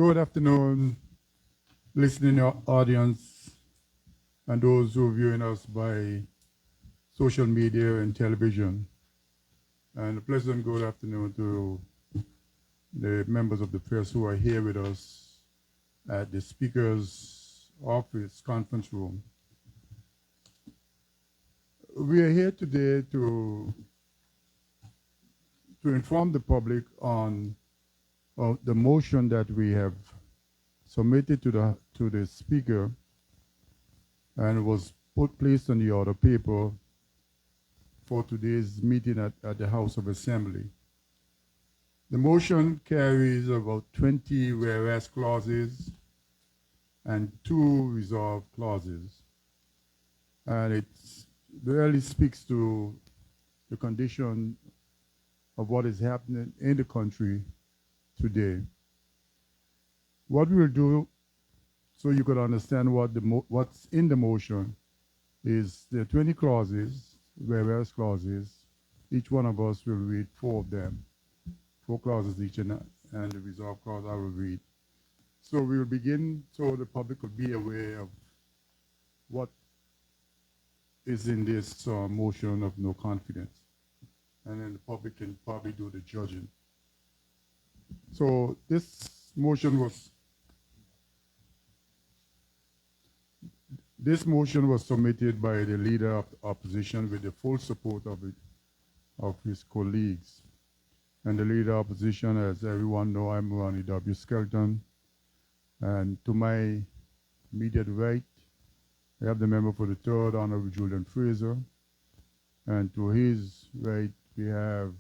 Good afternoon, listening audience, and those who are viewing us by social media and television. And a pleasant good afternoon to the members of the press who are here with us at the Speaker's office conference room. We are here today to inform the public on the motion that we have submitted to the Speaker and was placed on the order paper for today's meeting at the House of Assembly. The motion carries about 20 whereas clauses and 2 resolve clauses. And it really speaks to the condition of what is happening in the country today. What we will do, so you could understand what's in the motion, is there are 20 clauses, whereas clauses. Each one of us will read 4 of them, 4 clauses each, and the resolve clause I will read. So we will begin so the public will be aware of what is in this motion of no confidence. And then the public can probably do the judging. So this motion was submitted by the leader of the opposition with the full support of his colleagues. And the leader of opposition, as everyone know, I'm Ronnie Skelton. And to my immediate right, I have the member for the 3rd, Honorable Julian Fraser. And to his right, we have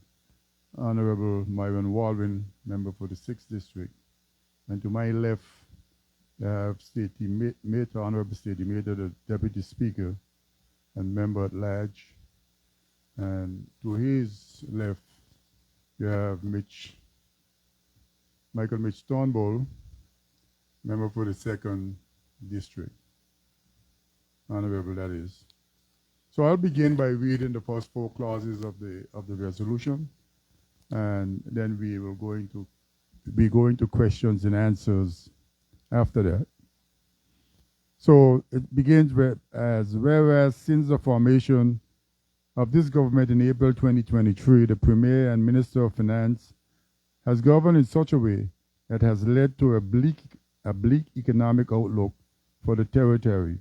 Honorable Myron Walwin, member for the 6th District. And to my left, I have Honorable Stady Mater, the Deputy Speaker and member at large. And to his left, you have Michael Mitch Thornbull, member for the 2nd District. Honorable, that is. So I'll begin by reading the first 4 clauses of the resolution, and then we will be going to questions and answers after that. So it begins with, whereas since the formation of this government in April 2023, the Premier and Minister of Finance has governed in such a way that has led to a bleak economic outlook for the territory,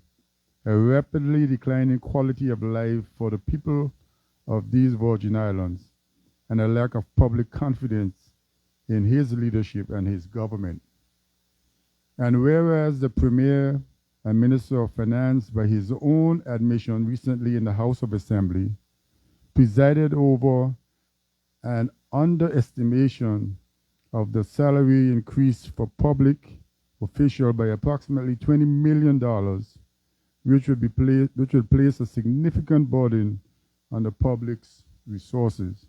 a rapidly declining quality of life for the people of these Virgin Islands, and a lack of public confidence in his leadership and his government. And whereas the Premier and Minister of Finance, by his own admission recently in the House of Assembly, presided over an underestimation of the salary increase for public officials by approximately $20 million, which will place a significant burden on the public's resources.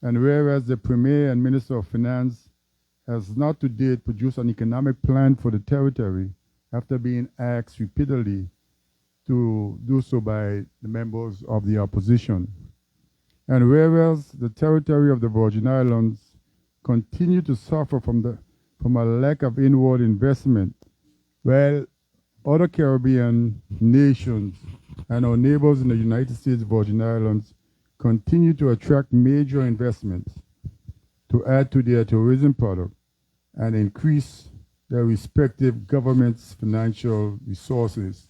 And whereas the Premier and Minister of Finance has not to date produced an economic plan for the territory after being asked repeatedly to do so by the members of the opposition. And whereas the territory of the Virgin Islands continue to suffer from a lack of inward investment, while other Caribbean nations and our neighbors in the United States Virgin Islands continue to attract major investments to add to their tourism product and increase their respective governments' financial resources.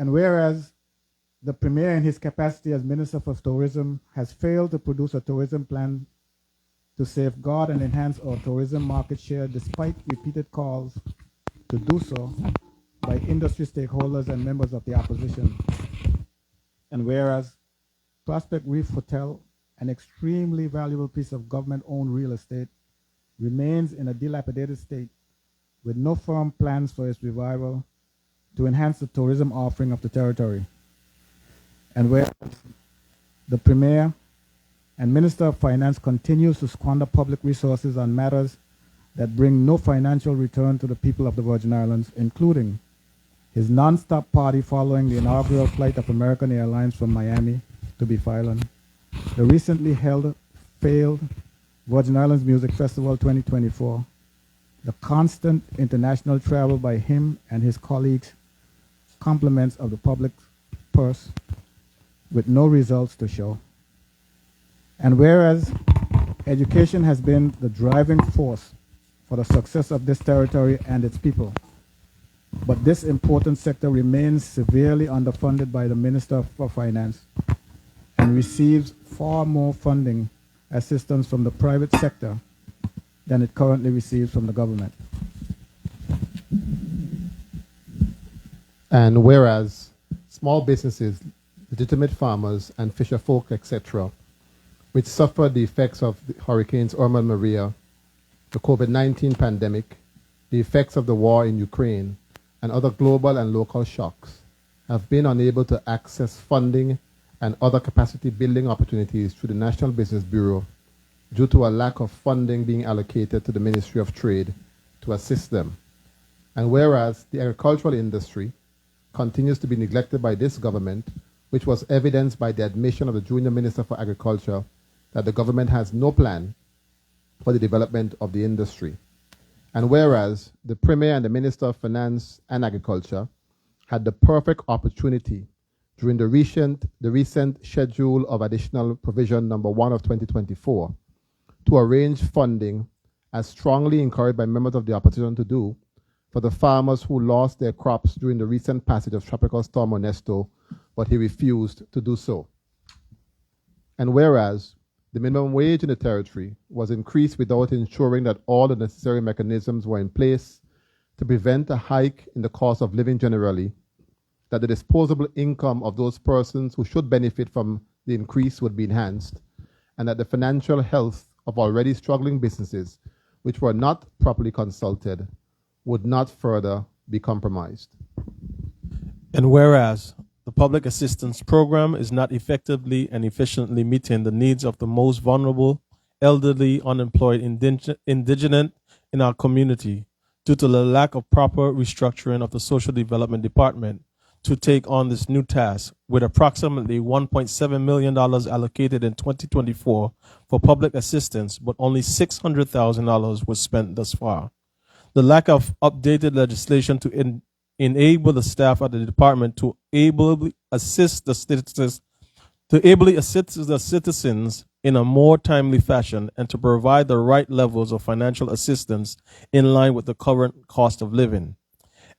And whereas the Premier, in his capacity as Minister for Tourism, has failed to produce a tourism plan to safeguard and enhance our tourism market share despite repeated calls to do so by industry stakeholders and members of the opposition. And whereas Prospect Reef Hotel, an extremely valuable piece of government-owned real estate, remains in a dilapidated state with no firm plans for its revival to enhance the tourism offering of the territory. And whereas the Premier and Minister of Finance continues to squander public resources on matters that bring no financial return to the people of the Virgin Islands, including his non-stop party following the inaugural flight of American Airlines from Miami to Beef Island, the recently held failed Virgin Islands Music Festival 2024, the constant international travel by him and his colleagues, compliments of the public purse with no results to show. And whereas education has been the driving force for the success of this territory and its people, but this important sector remains severely underfunded by the Minister for Finance and receives far more funding assistance from the private sector than it currently receives from the government. And whereas small businesses, legitimate farmers and fisher folk, etc., which suffered the effects of the hurricanes Irma and Maria, the COVID-19 pandemic, the effects of the war in Ukraine, and other global and local shocks, have been unable to access funding and other capacity building opportunities through the National Business Bureau due to a lack of funding being allocated to the Ministry of Trade to assist them. And whereas the agricultural industry continues to be neglected by this government, which was evidenced by the admission of the Junior Minister for Agriculture that the government has no plan for the development of the industry. And whereas the Premier and the Minister of Finance and Agriculture had the perfect opportunity during the recent schedule of additional provision number 1 of 2024 to arrange funding, as strongly encouraged by members of the opposition to do, for the farmers who lost their crops during the recent passage of Tropical Storm Ernesto, but he refused to do so. And whereas the minimum wage in the territory was increased without ensuring that all the necessary mechanisms were in place to prevent a hike in the cost of living generally, that the disposable income of those persons who should benefit from the increase would be enhanced, and that the financial health of already struggling businesses, which were not properly consulted, would not further be compromised. And whereas the public assistance program is not effectively and efficiently meeting the needs of the most vulnerable, elderly, unemployed, indigent in our community due to the lack of proper restructuring of the Social Development Department to take on this new task, with approximately $1.7 million allocated in 2024 for public assistance, but only $600,000 was spent thus far. The lack of updated legislation to enable the staff at the department to ably assist the citizens in a more timely fashion and to provide the right levels of financial assistance in line with the current cost of living.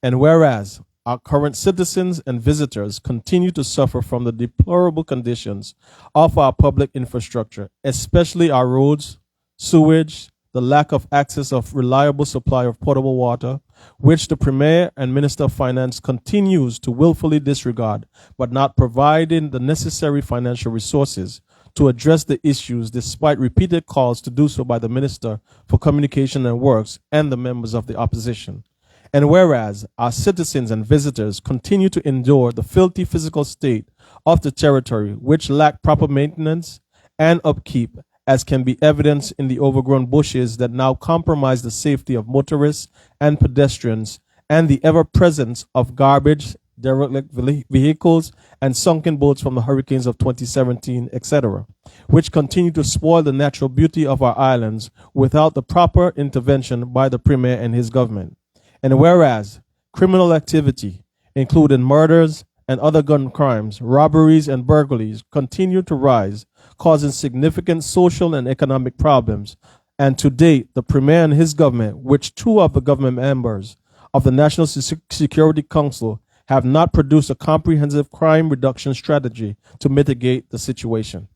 And whereas our current citizens and visitors continue to suffer from the deplorable conditions of our public infrastructure, especially our roads, sewage, the lack of access of reliable supply of potable water, which the Premier and Minister of Finance continues to willfully disregard, but not providing the necessary financial resources to address the issues despite repeated calls to do so by the Minister for Communication and Works and the members of the opposition. And whereas our citizens and visitors continue to endure the filthy physical state of the territory, which lack proper maintenance and upkeep, as can be evidenced in the overgrown bushes that now compromise the safety of motorists and pedestrians, and the ever-presence of garbage, derelict vehicles, and sunken boats from the hurricanes of 2017, etc., which continue to spoil the natural beauty of our islands without the proper intervention by the Premier and his government. And whereas criminal activity, including murders and other gun crimes, robberies and burglaries, continue to rise, causing significant social and economic problems, and to date, the Premier and his government, which two of the government members of the National Security Council have not produced a comprehensive crime reduction strategy to mitigate the situation.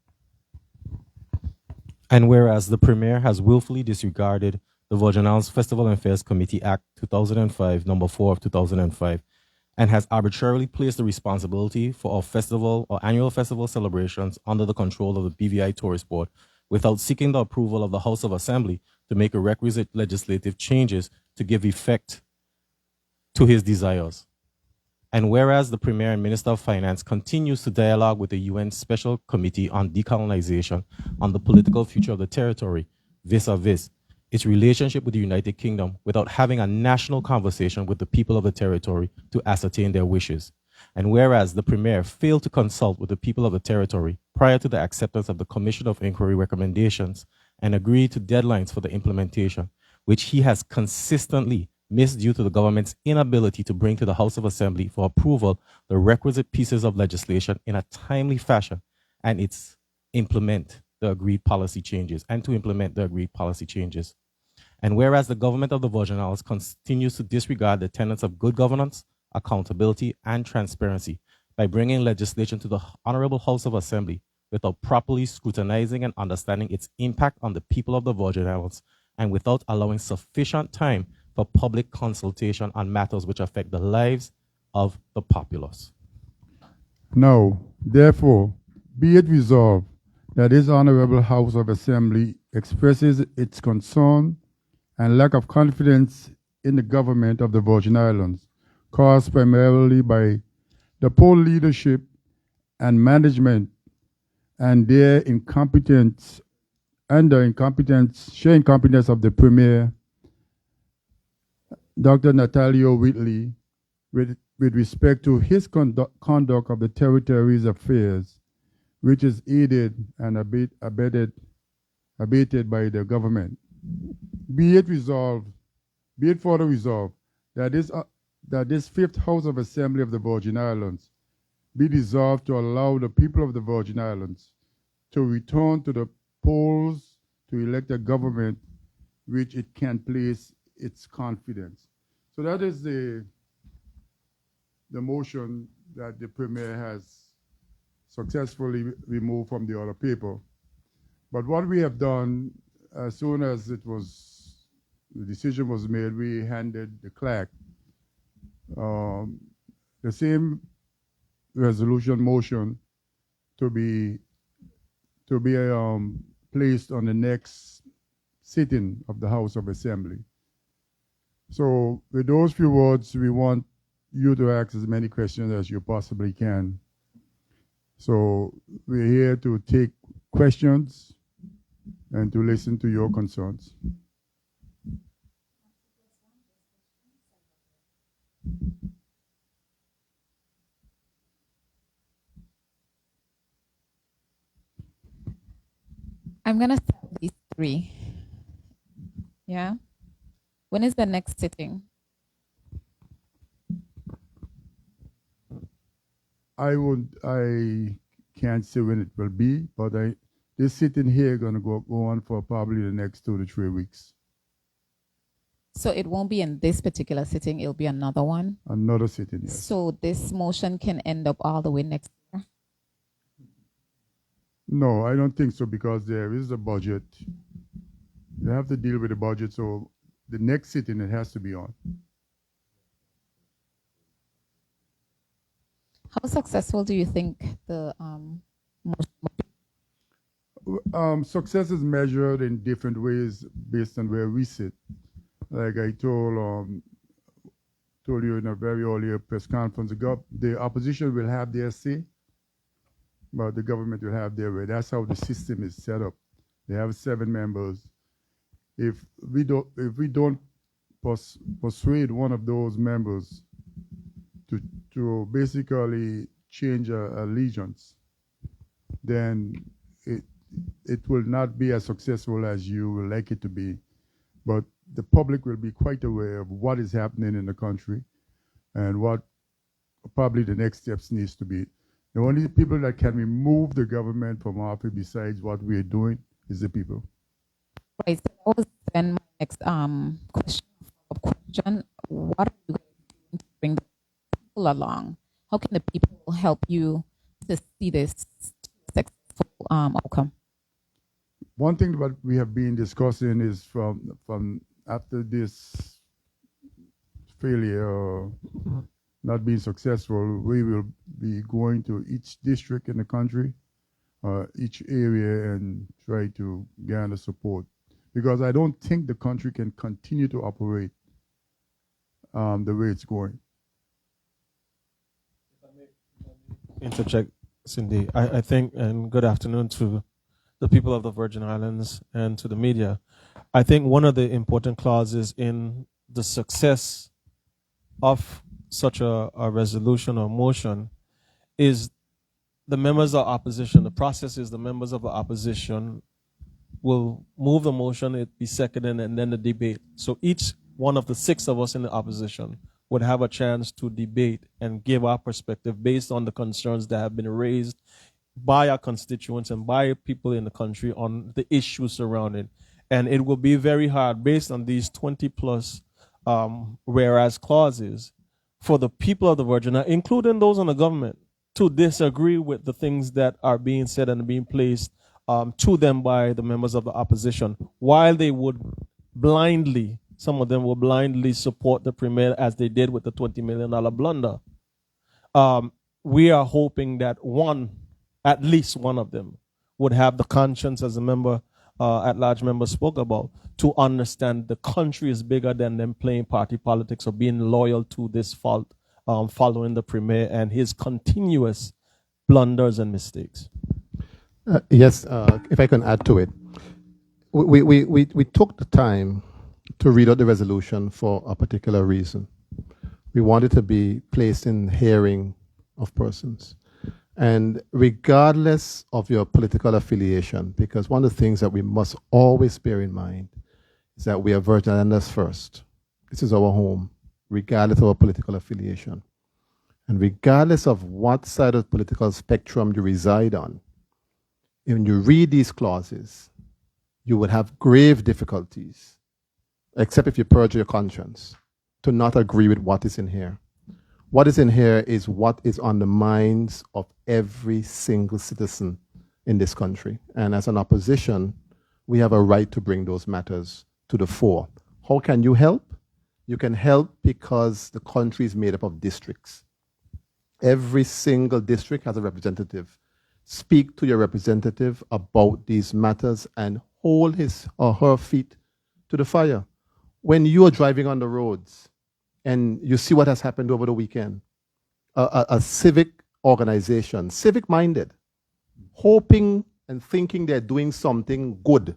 And whereas the Premier has willfully disregarded the Virgin Islands Festival and Fairs Committee Act 2005, number 4 of 2005, and has arbitrarily placed the responsibility for our festival or annual festival celebrations under the control of the BVI Tourist Board without seeking the approval of the House of Assembly to make a requisite legislative changes to give effect to his desires. And whereas the Premier and Minister of Finance continues to dialogue with the UN Special Committee on Decolonization on the political future of the territory, vis-a-vis its relationship with the United Kingdom without having a national conversation with the people of the territory to ascertain their wishes. And whereas the Premier failed to consult with the people of the territory prior to the acceptance of the Commission of Inquiry recommendations and agreed to deadlines for the implementation, which he has consistently missed due to the government's inability to bring to the House of Assembly for approval the requisite pieces of legislation in a timely fashion and to implement the agreed policy changes. And whereas the government of the Virgin Islands continues to disregard the tenets of good governance, accountability, and transparency by bringing legislation to the Honorable House of Assembly without properly scrutinizing and understanding its impact on the people of the Virgin Islands, and without allowing sufficient time for public consultation on matters which affect the lives of the populace. Now, therefore, be it resolved that this Honorable House of Assembly expresses its concern and lack of confidence in the government of the Virgin Islands, caused primarily by the poor leadership and management and their incompetence and the sheer incompetence of the Premier, Dr. Natalio Whitley, with respect to his conduct of the territory's affairs, which is aided and abetted by the government. Be it further resolved that this fifth House of Assembly of the Virgin Islands be dissolved to allow the people of the Virgin Islands to return to the polls to elect a government which it can place its confidence. So that is the motion that the Premier has successfully removed from the other paper. But what we have done, as soon as the decision was made, we handed the clerk the same resolution motion to be placed on the next sitting of the House of Assembly. So with those few words, we want you to ask as many questions as you possibly can. So we're here to take questions and to listen to your concerns. I'm going to start with these three. Yeah? When is the next sitting? I can't say when it will be, but this sitting here gonna go on for probably the next 2 to 3 weeks. So it won't be in this particular sitting, it'll be another one? Another sitting, yes. So this motion can end up all the way next year? No, I don't think so, because there is a budget. You have to deal with the budget, so the next sitting it has to be on. How successful do you think the motion? Success is measured in different ways based on where we sit. Like I told you in a very earlier press conference, the opposition will have their say, but the government will have their way. That's how the system is set up. They have 7 members. If we don't persuade one of those members to basically change allegiance, then it will not be as successful as you would like it to be. But the public will be quite aware of what is happening in the country and what probably the next steps needs to be. The only people that can remove the government from office besides what we're doing is the people. Right, so that was then my next question. What are you going to bring people along? How can the people help you to see this successful outcome? One thing that we have been discussing is from after this failure or not being successful, we will be going to each district in the country, each area, and try to garner support. Because I don't think the country can continue to operate the way it's going. Interject, Cindy. I think, and good afternoon to the people of the Virgin Islands and to the media. I think one of the important clauses in the success of such a resolution or motion is the members of opposition. The process is the members of the opposition will move the motion, it be seconded, and then the debate. So each one of the 6 of us in the opposition would have a chance to debate and give our perspective based on the concerns that have been raised by our constituents and by people in the country on the issues surrounding. And it will be very hard, based on these 20 plus whereas clauses, for the people of the Virgin Islands, including those in the government, to disagree with the things that are being said and being placed to them by the members of the opposition, while they would blindly, some of them will blindly support the Premier as they did with the $20 million blunder. We are hoping that at least one of them would have the conscience, as a member, at-large member spoke about, to understand the country is bigger than them playing party politics or being loyal to this fault, following the Premier and his continuous blunders and mistakes. Yes, if I can add to it. We took the time to read out the resolution for a particular reason. We wanted to be placed in hearing of persons. And regardless of your political affiliation, because one of the things that we must always bear in mind is that we are Virgin Islanders first. This is our home, regardless of our political affiliation. And regardless of what side of the political spectrum you reside on, when you read these clauses, you would have grave difficulties, except if you purge your conscience, to not agree with what is in here. What is in here is what is on the minds of every single citizen in this country. And as an opposition, we have a right to bring those matters to the fore. How can you help? You can help because the country is made up of districts. Every single district has a representative. Speak to your representative about these matters and hold his or her feet to the fire. When you are driving on the roads and you see what has happened over the weekend, a civic organization, civic-minded, hoping and thinking they're doing something good,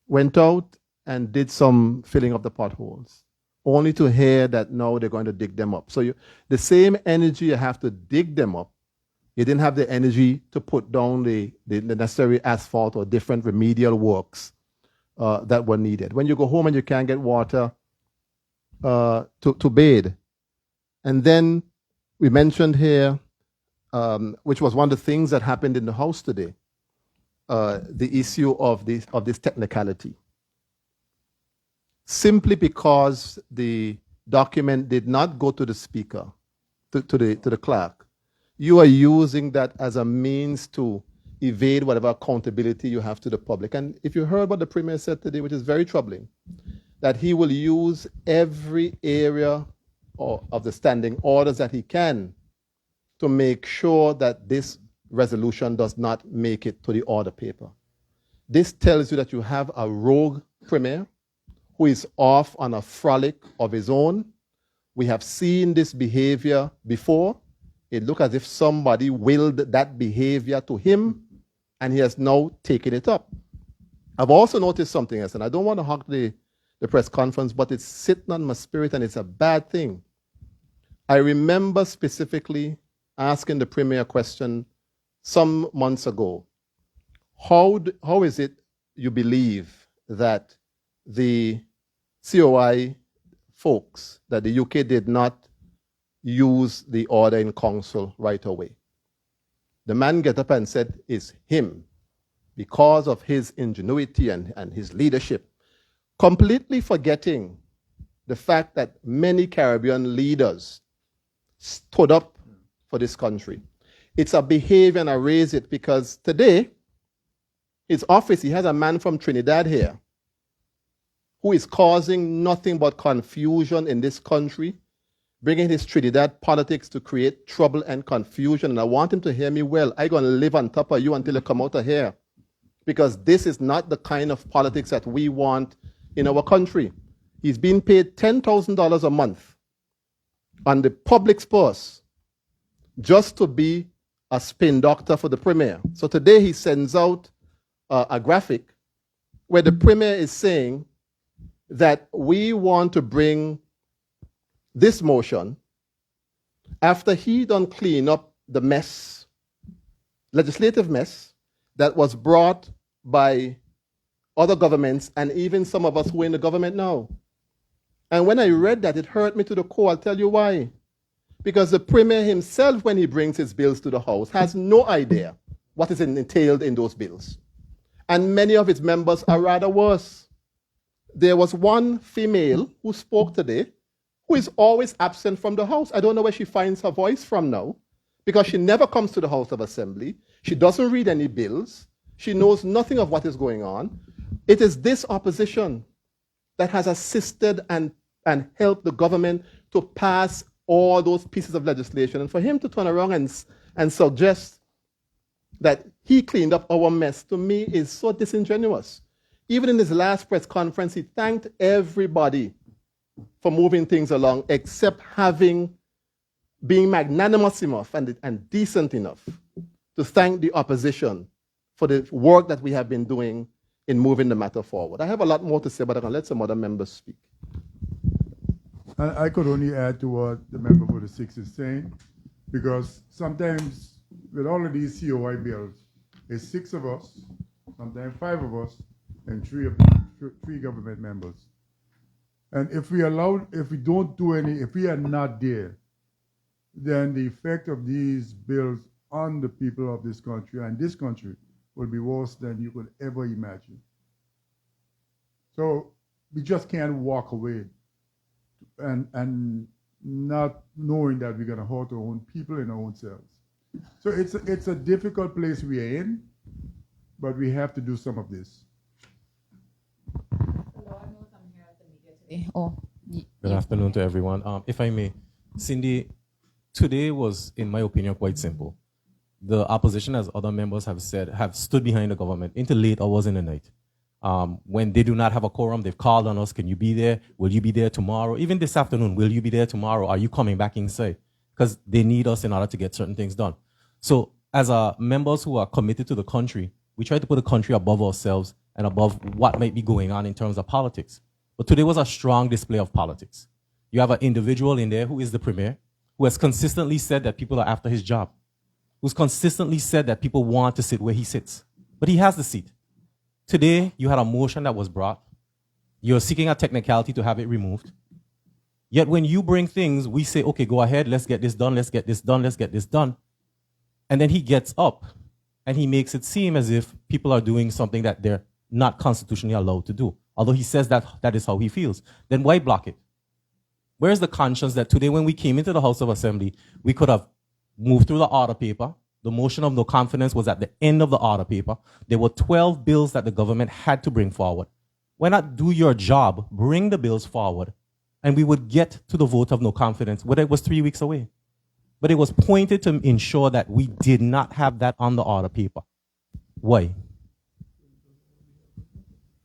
went out and did some filling of the potholes, only to hear that now they're going to dig them up. So the same energy you have to dig them up, you didn't have the energy to put down the necessary asphalt or different remedial works that were needed. When you go home and you can't get water to bathe. And then we mentioned here, which was one of the things that happened in the House today, the issue of this technicality. Simply because the document did not go to the speaker, to the clerk, you are using that as a means to evade whatever accountability you have to the public. And if you heard what the Premier said today, which is very troubling, that he will use every area of the standing orders that he can to make sure that this resolution does not make it to the order paper. This tells you that you have a rogue Premier who is off on a frolic of his own. We have seen this behavior before. It looked as if somebody willed that behavior to him, and he has now taken it up. I've also noticed something else, and I don't want to hog the press conference, but it's sitting on my spirit, and it's a bad thing. I remember specifically asking the Premier a question some months ago. How is it you believe that the COI folks, that the UK did not use the order in council right away? The man get up and said it's him, because of his ingenuity and his leadership, completely forgetting the fact that many Caribbean leaders stood up for this country. It's a behavior, and I raise it because today, his office, he has a man from Trinidad here who is causing nothing but confusion in this country, bringing his Trinidad politics to create trouble and confusion. And I want him to hear me well. I'm going to live on top of you until you come out of here, because this is not the kind of politics that we want in our country. He's being paid $10,000 a month on the public's purse just to be a spin doctor for the premier. So today he sends out a graphic where the premier is saying that we want to bring this motion after he done clean up the mess, legislative mess, that was brought by other governments and even some of us who are in the government now. And when I read that, it hurt me to the core. I'll tell you why. Because the premier himself, when he brings his bills to the House, has no idea what is entailed in those bills. And many of its members are rather worse. There was one female who spoke today who is always absent from the House. I don't know where she finds her voice from now, because she never comes to the House of Assembly. She doesn't read any bills. She knows nothing of what is going on. It is this opposition that has assisted and helped the government to pass all those pieces of legislation. And for him to turn around and suggest that he cleaned up our mess, to me, is so disingenuous. Even in his last press conference, he thanked everybody for moving things along, except being magnanimous enough and decent enough to thank the opposition for the work that we have been doing in moving the matter forward. I have a lot more to say, but I'm going to let some other members speak. I could only add to what the member for the 6 is saying, because sometimes with all of these COI bills, it's 6 of us, sometimes 5 of us, and 3 government members. And if we don't do any, if we are not there, then the effect of these bills on the people of this country and this country will be worse than you could ever imagine. So we just can't walk away and not knowing that we're going to hurt our own people and our own selves. So it's a difficult place we are in, but we have to do some of this. Good afternoon to everyone. If I may, Cindy, today was, in my opinion, quite simple. The opposition, as other members have said, have stood behind the government into late hours in the night. When they do not have a quorum, they've called on us. Can you be there? Will you be there tomorrow? Even this afternoon, will you be there tomorrow? Are you coming back inside? Because they need us in order to get certain things done. So as members who are committed to the country, we try to put the country above ourselves and above what might be going on in terms of politics. But today was a strong display of politics. You have an individual in there who is the premier, who has consistently said that people are after his job, who's consistently said that people want to sit where he sits. But he has the seat. Today, you had a motion that was brought. You're seeking a technicality to have it removed. Yet when you bring things, we say, okay, go ahead, let's get this done, let's get this done, let's get this done. And then he gets up and he makes it seem as if people are doing something that they're not constitutionally allowed to do. Although he says that that is how he feels. Then why block it? Where's the conscience that today when we came into the House of Assembly, we could have moved through the order paper. The motion of no confidence was at the end of the order paper. There were 12 bills that the government had to bring forward. Why not do your job, bring the bills forward, and we would get to the vote of no confidence, whether it was 3 weeks away. But it was pointed to ensure that we did not have that on the order paper. Why?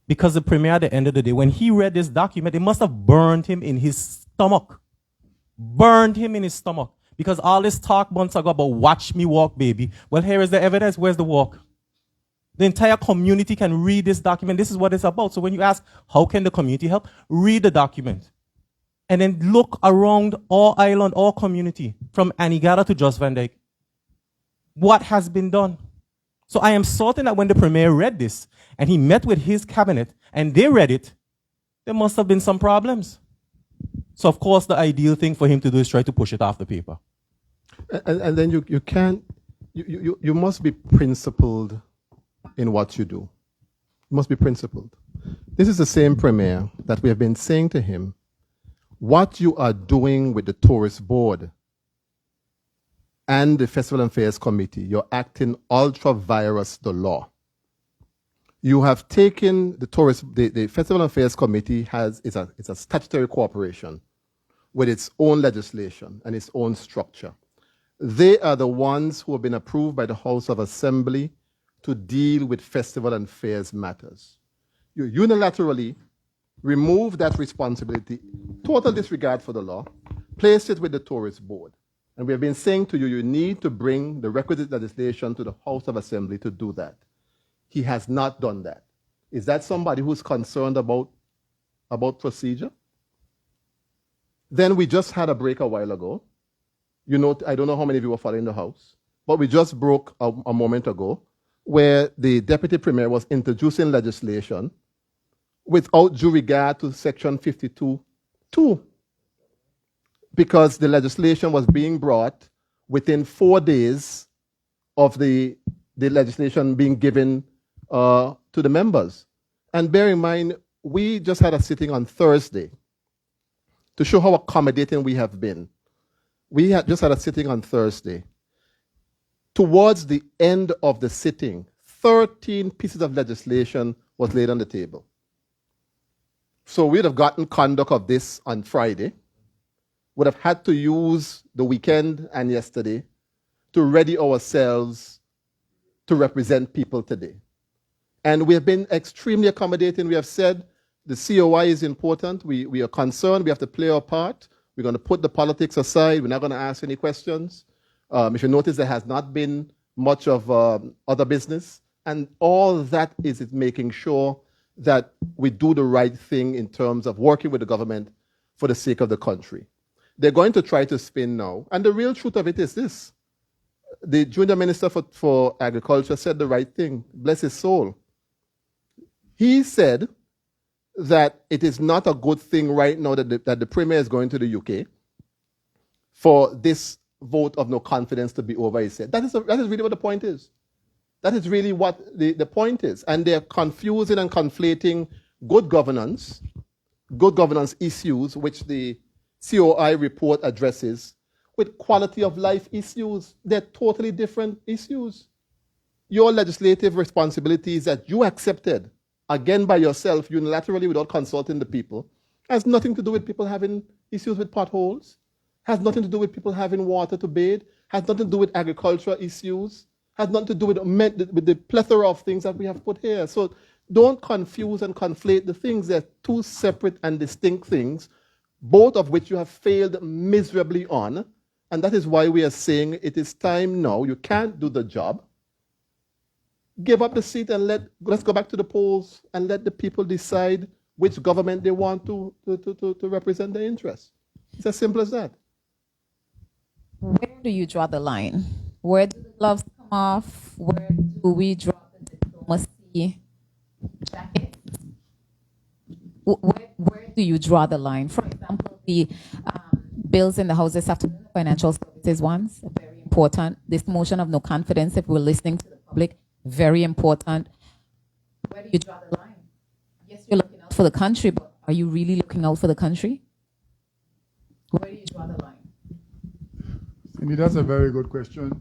Because the premier, at the end of the day, when he read this document, it must have burned him in his stomach. Burned him in his stomach. Because all this talk months ago about watch me walk, baby. Well, here is the evidence. Where's the walk? The entire community can read this document. This is what it's about. So when you ask, how can the community help? Read the document. And then look around all island, all community, from Anigada to Jos Van Dyke. What has been done? So I am certain that when the premier read this, and he met with his cabinet, and they read it, there must have been some problems. So of course, the ideal thing for him to do is try to push it off the paper. And then you can't, you must be principled in what you do. You must be principled. This is the same premier that we have been saying to him, what you are doing with the tourist board and the Festival and Fairs Committee, you're acting ultra virus the law. You have taken the Festival and Fairs Committee is a statutory corporation with its own legislation and its own structure. They are the ones who have been approved by the House of Assembly to deal with festival and fairs matters. You unilaterally remove that responsibility, total disregard for the law, place it with the Tourist Board. And we have been saying to you, you need to bring the requisite legislation to the House of Assembly to do that. He has not done that. Is that somebody who's concerned about procedure? Then we just had a break a while ago. You know, I don't know how many of you were following the House, but we just broke a moment ago where the Deputy Premier was introducing legislation without due regard to Section 52(2), because the legislation was being brought within 4 days of the legislation being given to the members. And bear in mind, we just had a sitting on Thursday to show how accommodating we have been. We had just had a sitting on Thursday. Towards the end of the sitting, 13 pieces of legislation was laid on the table. So we'd have gotten conduct of this on Friday, would have had to use the weekend and yesterday to ready ourselves to represent people today. And we have been extremely accommodating. We have said the COI is important. We are concerned. We have to play our part. We're going to put the politics aside. We're not going to ask any questions. If you notice, there has not been much of other business. And all that is making sure that we do the right thing in terms of working with the government for the sake of the country. They're going to try to spin now. And the real truth of it is this. The Junior Minister for Agriculture said the right thing. Bless his soul. He said that it is not a good thing right now that the Premier is going to the UK for this vote of no confidence to be over, he said. That is really what the point is. That is really what the point is. And they're confusing and conflating good governance issues, which the COI report addresses, with quality of life issues. They're totally different issues. Your legislative responsibilities that you accepted, again by yourself, unilaterally without consulting the people, has nothing to do with people having issues with potholes, has nothing to do with people having water to bathe, has nothing to do with agricultural issues, has nothing to do with the plethora of things that we have put here. So don't confuse and conflate the things. They're two separate and distinct things, both of which you have failed miserably on. And that is why we are saying it is time now. You can't do the job. Give up the seat and let's go back to the polls and let the people decide which government they want to represent their interests. It's as simple as that. Where do you draw the line? Where do the gloves come off? Where do we draw the diplomacy jacket? Where do you draw the line? For example, the bills in the House this afternoon, financial services ones, very important. This motion of no confidence, if we're listening to the public, very important. Where do you draw the line? Yes, you're looking out for the country, but are you really looking out for the country? Where do you draw the line? Cindy, that's a very good question.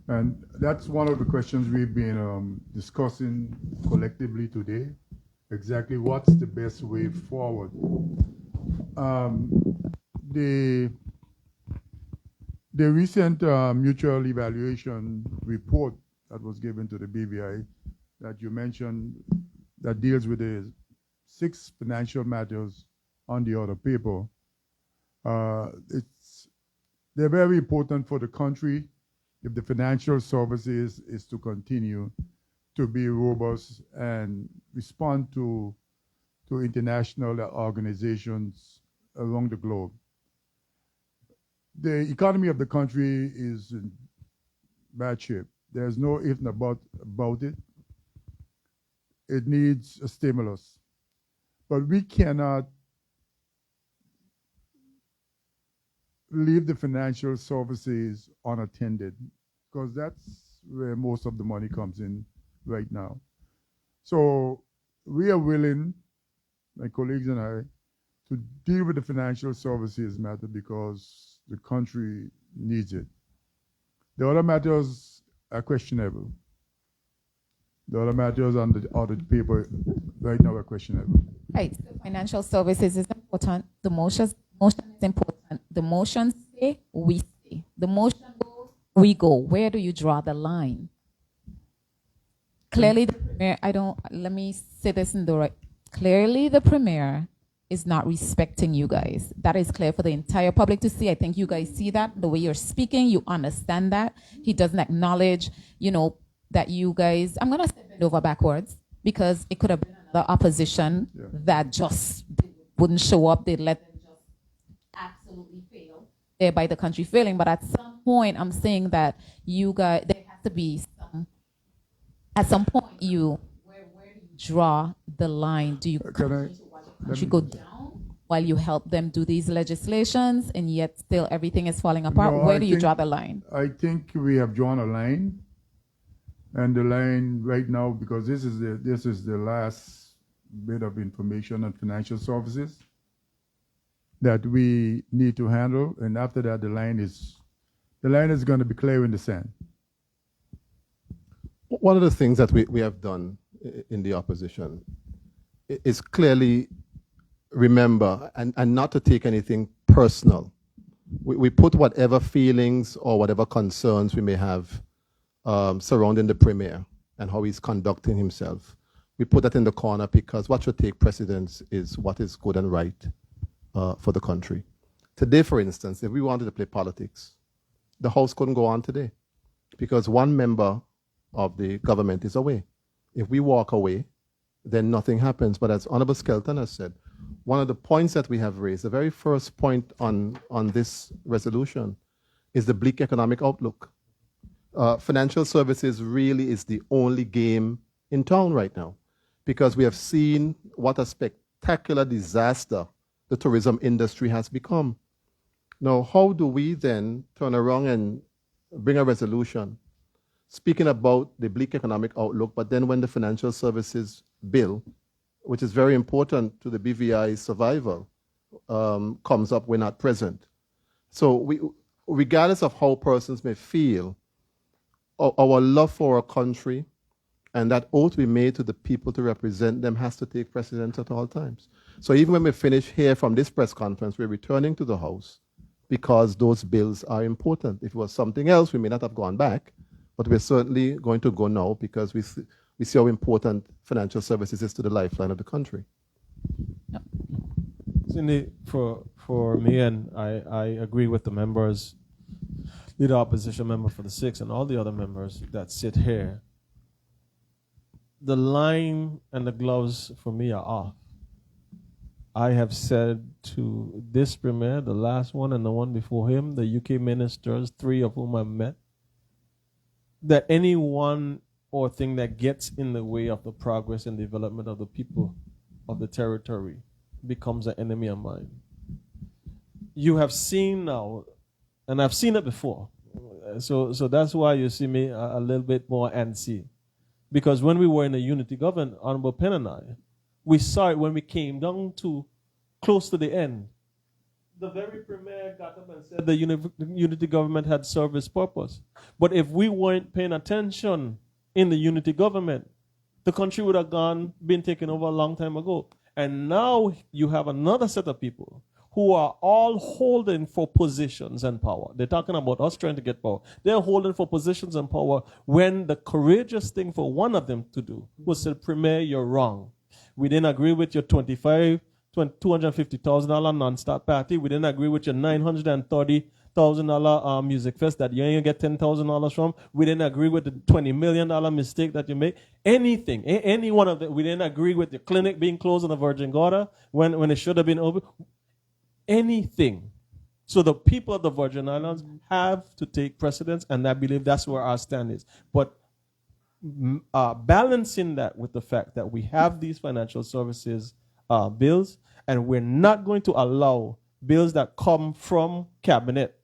And that's one of the questions we've been discussing collectively today. Exactly what's the best way forward. The recent mutual evaluation report that was given to the BVI that you mentioned that deals with the 6 financial matters on the other paper, they're very important for the country if the financial services is to continue to be robust and respond to international organizations around the globe. The economy of the country is in bad shape. There's no if and about it. It needs a stimulus. But we cannot leave the financial services unattended because that's where most of the money comes in right now. So we are willing, my colleagues and I, to deal with the financial services matter because the country needs it. The other matters are questionable. The other matters on the audit paper right now are questionable. Right. So financial services is important. The motion is important. The motion say, we say. The motion goes, we go. Where do you draw the line? Clearly, the premier, let me say this in the right. Clearly, the premier is not respecting you guys. That is clear for the entire public to see. I think you guys see that. The way you're speaking, you understand that. He doesn't acknowledge, that you guys, I'm going to say bend over backwards, because it could have been another opposition that just wouldn't show up. They'd let them just absolutely fail, thereby the country failing. But at some point, I'm saying that you guys, there has to be at some point, where do you draw the line? Do you should go down while you help them do these legislations, and yet still everything is falling apart? No, Where do you draw the line? I think we have drawn a line, and the line right now, because this is the last bit of information on financial services that we need to handle, and after that, the line is going to be clear in the sand. One of the things that we have done in the opposition is clearly remember and not to take anything personal. We put whatever feelings or whatever concerns we may have surrounding the premier and how he's conducting himself. We put that in the corner, because what should take precedence is what is good and right for the country. Today, for instance, if we wanted to play politics, the House couldn't go on today because one member of the government is away. If we walk away, then nothing happens. But as Honorable Skelton has said, one of the points that we have raised, the very first point on this resolution, is the bleak economic outlook. Financial services really is the only game in town right now, because we have seen what a spectacular disaster the tourism industry has become. Now, how do we then turn around and bring a resolution speaking about the bleak economic outlook, but then when the financial services bill, which is very important to the BVI's survival, comes up, we're not present. So regardless of how persons may feel, our love for our country and that oath we made to the people to represent them has to take precedence at all times. So even when we finish here from this press conference, we're returning to the House because those bills are important. If it was something else, we may not have gone back, but we're certainly going to go now because we see how important financial services is to the lifeline of the country. Cindy, for me, and I agree with the members, leader opposition member for the 6th and all the other members that sit here. The line and the gloves for me are off. I have said to this premier, the last one and the one before him, the UK ministers, 3 of whom I've met, that anyone or thing that gets in the way of the progress and development of the people of the territory becomes an enemy of mine. You have seen now, and I've seen it before, so that's why you see me a little bit more antsy. Because when we were in a unity government, Honorable Penn and I, we saw it when we came down to close to the end. The very premier got up and said the unity government had served its purpose. But if we weren't paying attention in the unity government, the country would have been taken over a long time ago. And now you have another set of people who are all holding for positions and power. They're talking about us trying to get power. They're holding for positions and power when the courageous thing for one of them to do was say, Premier, you're wrong. We didn't agree with your $250,000 non-stop party. We didn't agree with your $930,000 music fest that you ain't get $10,000 from. We didn't agree with the $20 million mistake that you made. Anything, any one of them. We didn't agree with your clinic being closed on the Virgin Gorda when it should have been open. Anything. So the people of the Virgin Islands have to take precedence, and I believe that's where our stand is. But balancing that with the fact that we have these financial services bills, and we're not going to allow bills that come from cabinet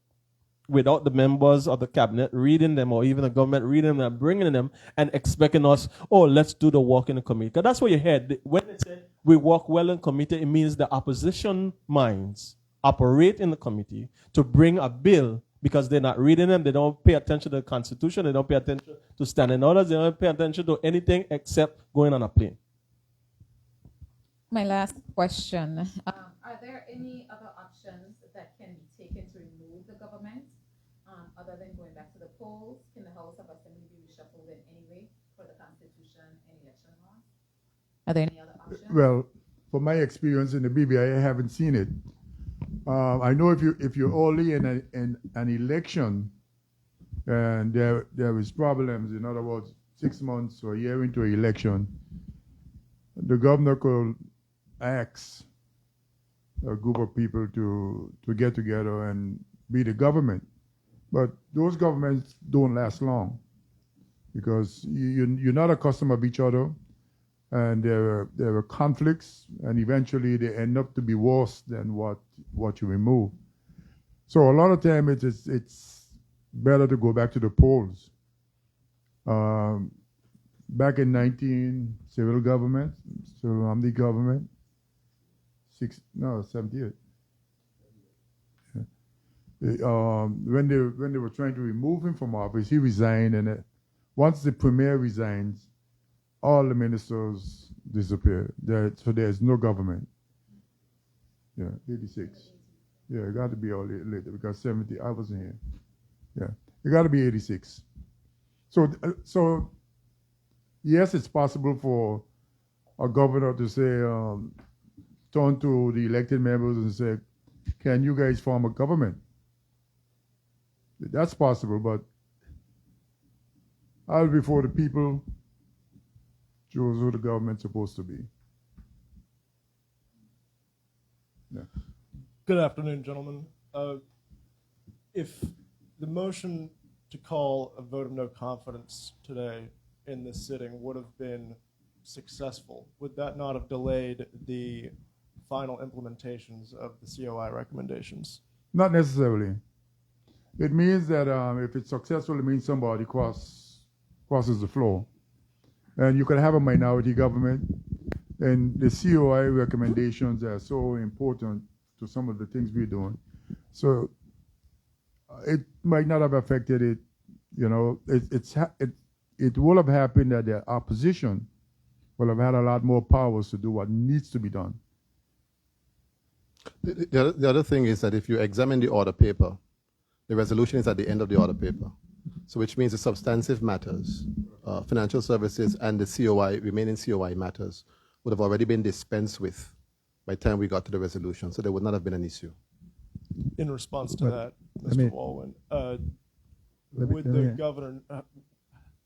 without the members of the cabinet reading them, or even the government reading them and bringing them and expecting us, let's do the work in the committee. Because that's what you heard. When they say we work well in committee, it means the opposition minds operate in the committee to bring a bill because they're not reading them. They don't pay attention to the Constitution. They don't pay attention to standing orders. They don't pay attention to anything except going on a plane. My last question. Are there any other options that can be taken to remove the government other than going back to the polls? Can the House of Assembly be reshuffled in any way for the Constitution and election laws? Are there any other options? Well, from my experience in the BBI, I haven't seen it. I know if you're only in an election and there is problems, in other words, 6 months or a year into an election, the governor could ask a group of people to get together and be the government. But those governments don't last long because you're not accustomed of each other, and there are conflicts, and eventually they end up to be worse than what you remove. So a lot of time it's better to go back to the polls. Back in 19 civil government, civil omni government, 78. When they were trying to remove him from office, he resigned, and once the premier resigns, all the ministers disappear. So there's no government. Yeah, 86. Yeah, it got to be all later because 70. I wasn't here. Yeah, it got to be 86. So yes, it's possible for a governor to say, turn to the elected members and say, "Can you guys form a government?" That's possible, but I'll be for the people. Choose who the government's supposed to be. Yeah. Good afternoon, gentlemen. If the motion to call a vote of no confidence today in this sitting would have been successful, would that not have delayed the final implementations of the COI recommendations? Not necessarily. It means that if it's successful, it means somebody crosses the floor. And you can have a minority government, and the COI recommendations are so important to some of the things we're doing. So it might not have affected it. You know, it will have happened that the opposition will have had a lot more powers to do what needs to be done. The other thing is that if you examine the order paper, the resolution is at the end of the order paper. So which means the substantive matters, financial services and the COI, remaining COI matters, would have already been dispensed with by the time we got to the resolution. So there would not have been an issue. In response to that, Mr. Walwyn, would the governor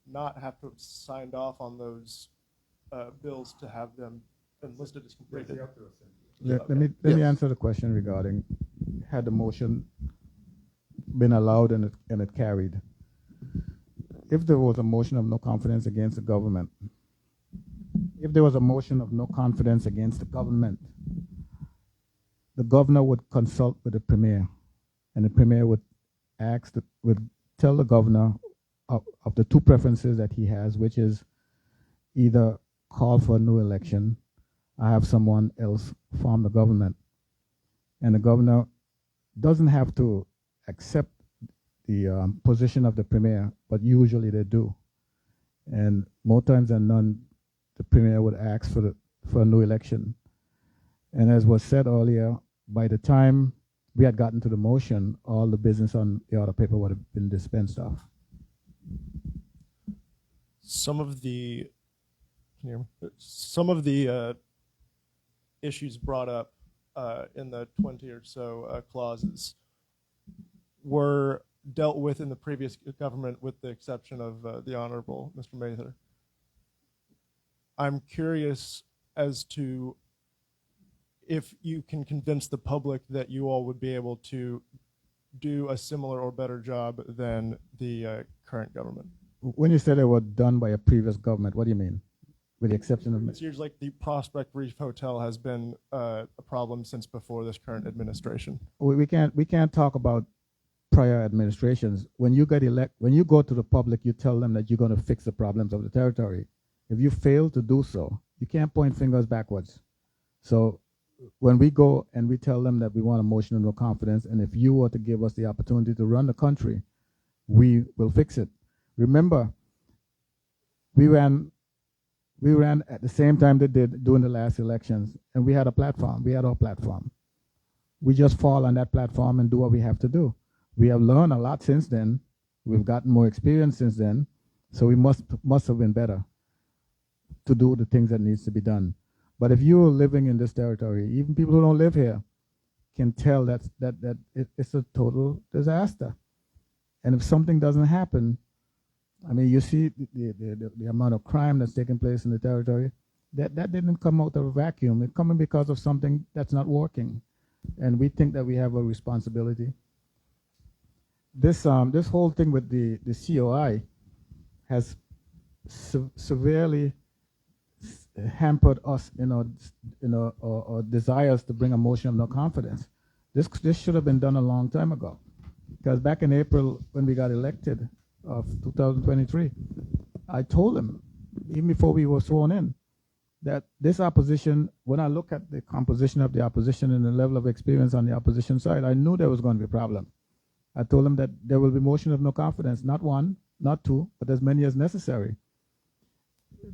not have to have signed off on those bills to have them enlisted as completed? Let me answer the question regarding had the motion been allowed and it carried. If there was a motion of no confidence against the government, if there was a motion of no confidence against the government, the governor would consult with the premier, and the premier would tell the governor of the two preferences that he has, which is either call for a new election or have someone else form the government. And the governor doesn't have to accept the position of the premier, but usually they do. And more times than none, the premier would ask for a new election. And as was said earlier, by the time we had gotten to the motion, all the business on the order paper would have been dispensed of. Some of the issues brought up in the 20 or so clauses were dealt with in the previous government, with the exception of the Honorable Mr. Mather. I'm curious as to if you can convince the public that you all would be able to do a similar or better job than the current government. When you said they were done by a previous government, what do you mean? With the exception of... It seems like the Prospect Reef Hotel has been a problem since before this current administration. We can't talk about prior administrations. When you go to the public, you tell them that you're going to fix the problems of the territory. If you fail to do so, you can't point fingers backwards. So when we go and we tell them that we want a motion of no confidence, and if you were to give us the opportunity to run the country, we will fix it. Remember, we ran at the same time they did during the last elections, and we had a platform. We had our platform. We just fall on that platform and do what we have to do. We have learned a lot since then. We've gotten more experience since then, so we must have been better to do the things that needs to be done. But if you're living in this territory, even people who don't live here can tell that it's a total disaster. And if something doesn't happen, I mean, you see the amount of crime that's taking place in the territory. That didn't come out of a vacuum. It's coming because of something that's not working. And we think that we have a responsibility. This whole thing with the COI has severely hampered us in our desires to bring a motion of no confidence. This should have been done a long time ago, because back in April when we got elected of 2023, I told him, even before we were sworn in, that this opposition, when I look at the composition of the opposition and the level of experience on the opposition side, I knew there was going to be a problem. I told him that there will be motion of no confidence, not one, not two, but as many as necessary.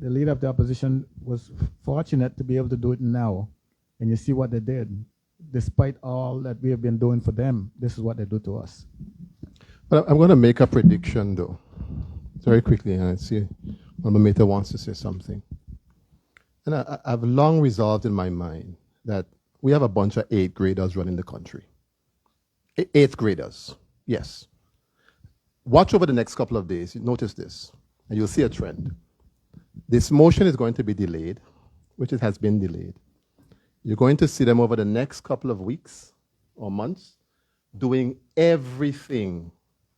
The leader of the opposition was fortunate to be able to do it now. And you see what they did. Despite all that we have been doing for them, this is what they do to us. But I'm going to make a prediction, though, very quickly, and I see Meta wants to say something. And I've long resolved in my mind that we have a bunch of 8th graders running the country. 8th graders, yes. Watch over the next couple of days. Notice this, and you'll see a trend. This motion is going to be delayed, which it has been delayed. You're going to see them over the next couple of weeks or months doing everything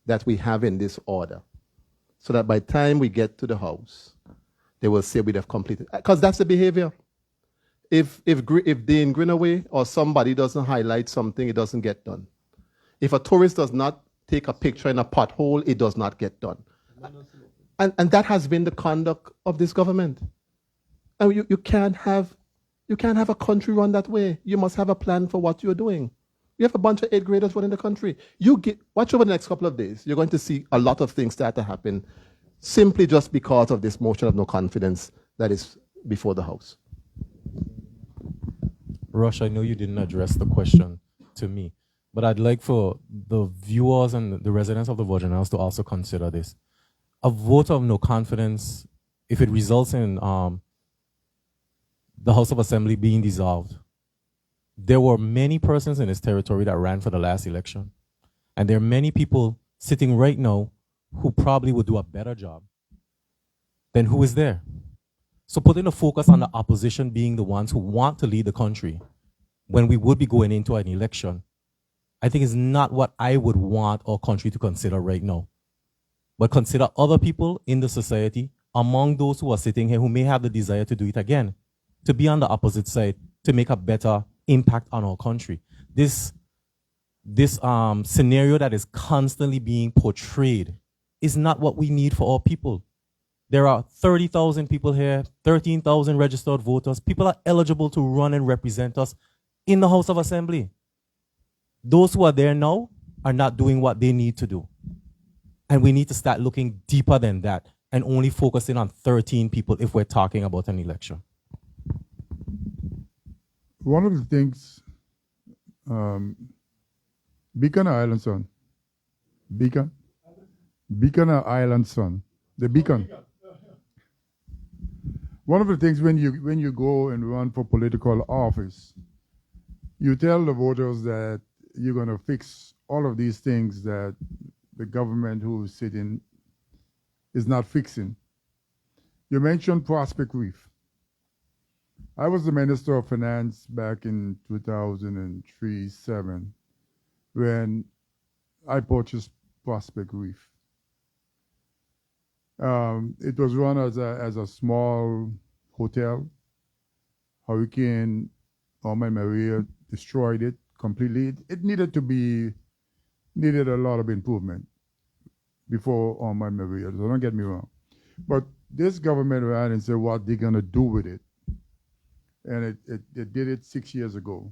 that we have in this order, so that by the time we get to the House, they will say we'd have completed. Because that's the behavior. If Dean Greenaway or somebody doesn't highlight something, it doesn't get done. If a tourist does not take a picture in a pothole, it does not get done. And that has been the conduct of this government. And you can't have a country run that way. You must have a plan for what you're doing. You have a bunch of 8th graders running the country. Watch over the next couple of days. You're going to see a lot of things start to happen simply just because of this motion of no confidence that is before the House. Rush, I know you didn't address the question to me, but I'd like for the viewers and the residents of the Virgin Islands to also consider this. A vote of no confidence, if it results in the House of Assembly being dissolved, there were many persons in this territory that ran for the last election. And there are many people sitting right now who probably would do a better job than who is there. So putting the focus on the opposition being the ones who want to lead the country when we would be going into an election, I think is not what I would want our country to consider right now. But consider other people in the society, among those who are sitting here who may have the desire to do it again, to be on the opposite side, to make a better impact on our country. This scenario that is constantly being portrayed is not what we need for our people. There are 30,000 people here, 13,000 registered voters. People are eligible to run and represent us in the House of Assembly. Those who are there now are not doing what they need to do. And we need to start looking deeper than that and only focusing on 13 people if we're talking about an election. One of the things, Beacon Island son, Beacon Island son, the Beacon. One of the things when you go and run for political office, you tell the voters that you're going to fix all of these things that the government who is sitting is not fixing. You mentioned Prospect Reef. I was the Minister of Finance back in 2003-07 when I purchased Prospect Reef. It was run as a small hotel. Hurricane Irma and Maria destroyed it completely. It needed a lot of improvement before Irma and Maria, so don't get me wrong. But this government ran and said what they're going to do with it. and it did it 6 years ago.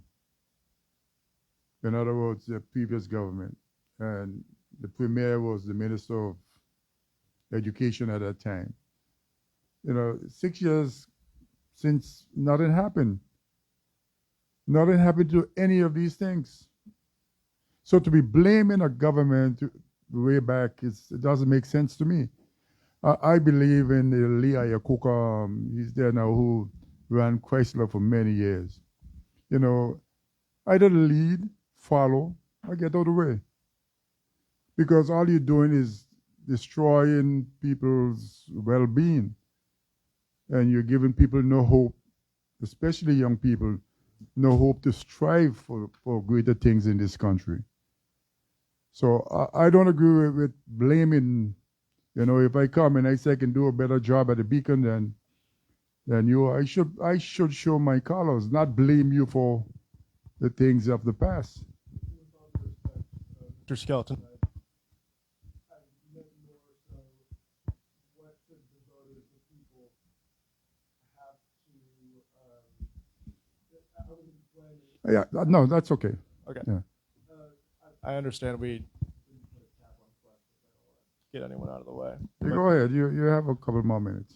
In other words, the previous government, and the premier was the minister of education at that time. 6 years since nothing happened. Nothing happened to any of these things. So to be blaming a government way back, it doesn't make sense to me. I believe in Lee Iacocca, he's there now, who ran Chrysler for many years. Either lead, follow, or get out of the way. Because all you're doing is destroying people's well-being. And you're giving people no hope, especially young people, no hope to strive for greater things in this country. So I don't agree with blaming. If I come and I say I can do a better job at the Beacon than you, I should show my colors, not blame you for the things of the past. Mr. Skelton. Yeah, no, that's okay. Okay. Yeah. I understand we get anyone out of the way. Go ahead. You have a couple more minutes.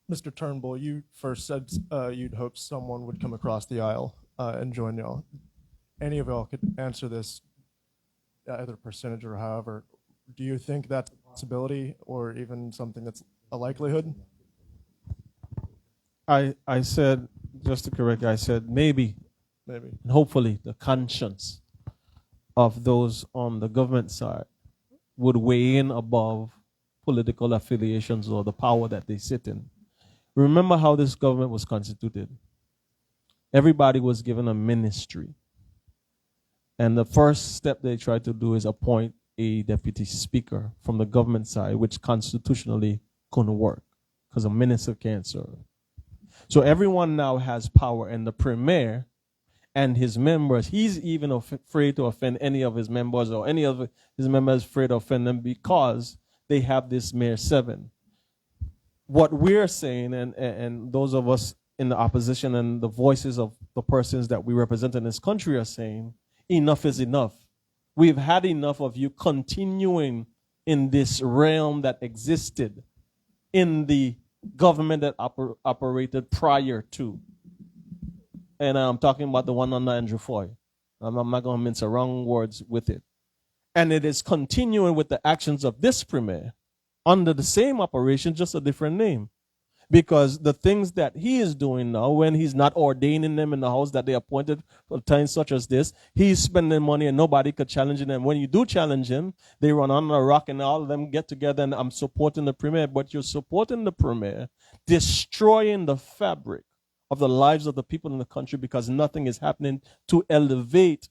Mr. Turnbull, you first said you'd hope someone would come across the aisle and join y'all. Any of y'all could answer this, either percentage or however. Do you think that's a possibility or even something that's a likelihood? I said, just to correct, I said maybe, and hopefully the conscience of those on the government side would weigh in above political affiliations or the power that they sit in. Remember how this government was constituted. Everybody was given a ministry. And the first step they tried to do is appoint a deputy speaker from the government side, which constitutionally couldn't work because a minister can't serve. So everyone now has power, and the premier and his members, he's even afraid to offend any of his members, or any of his members afraid to offend them because they have this Mayor 7. What we're saying, and those of us in the opposition and the voices of the persons that we represent in this country are saying, enough is enough. We've had enough of you continuing in this realm that existed in the government that operated prior to. And I'm talking about the one under Andrew Foy. I'm not going to mince around words with it. And it is continuing with the actions of this premier under the same operation, just a different name. Because the things that he is doing now, when he's not ordaining them in the house that they appointed for times such as this, he's spending money and nobody could challenge him. And when you do challenge him, they run on a rock and all of them get together and I'm supporting the premier. But you're supporting the premier, destroying the fabric of the lives of the people in the country because nothing is happening to elevate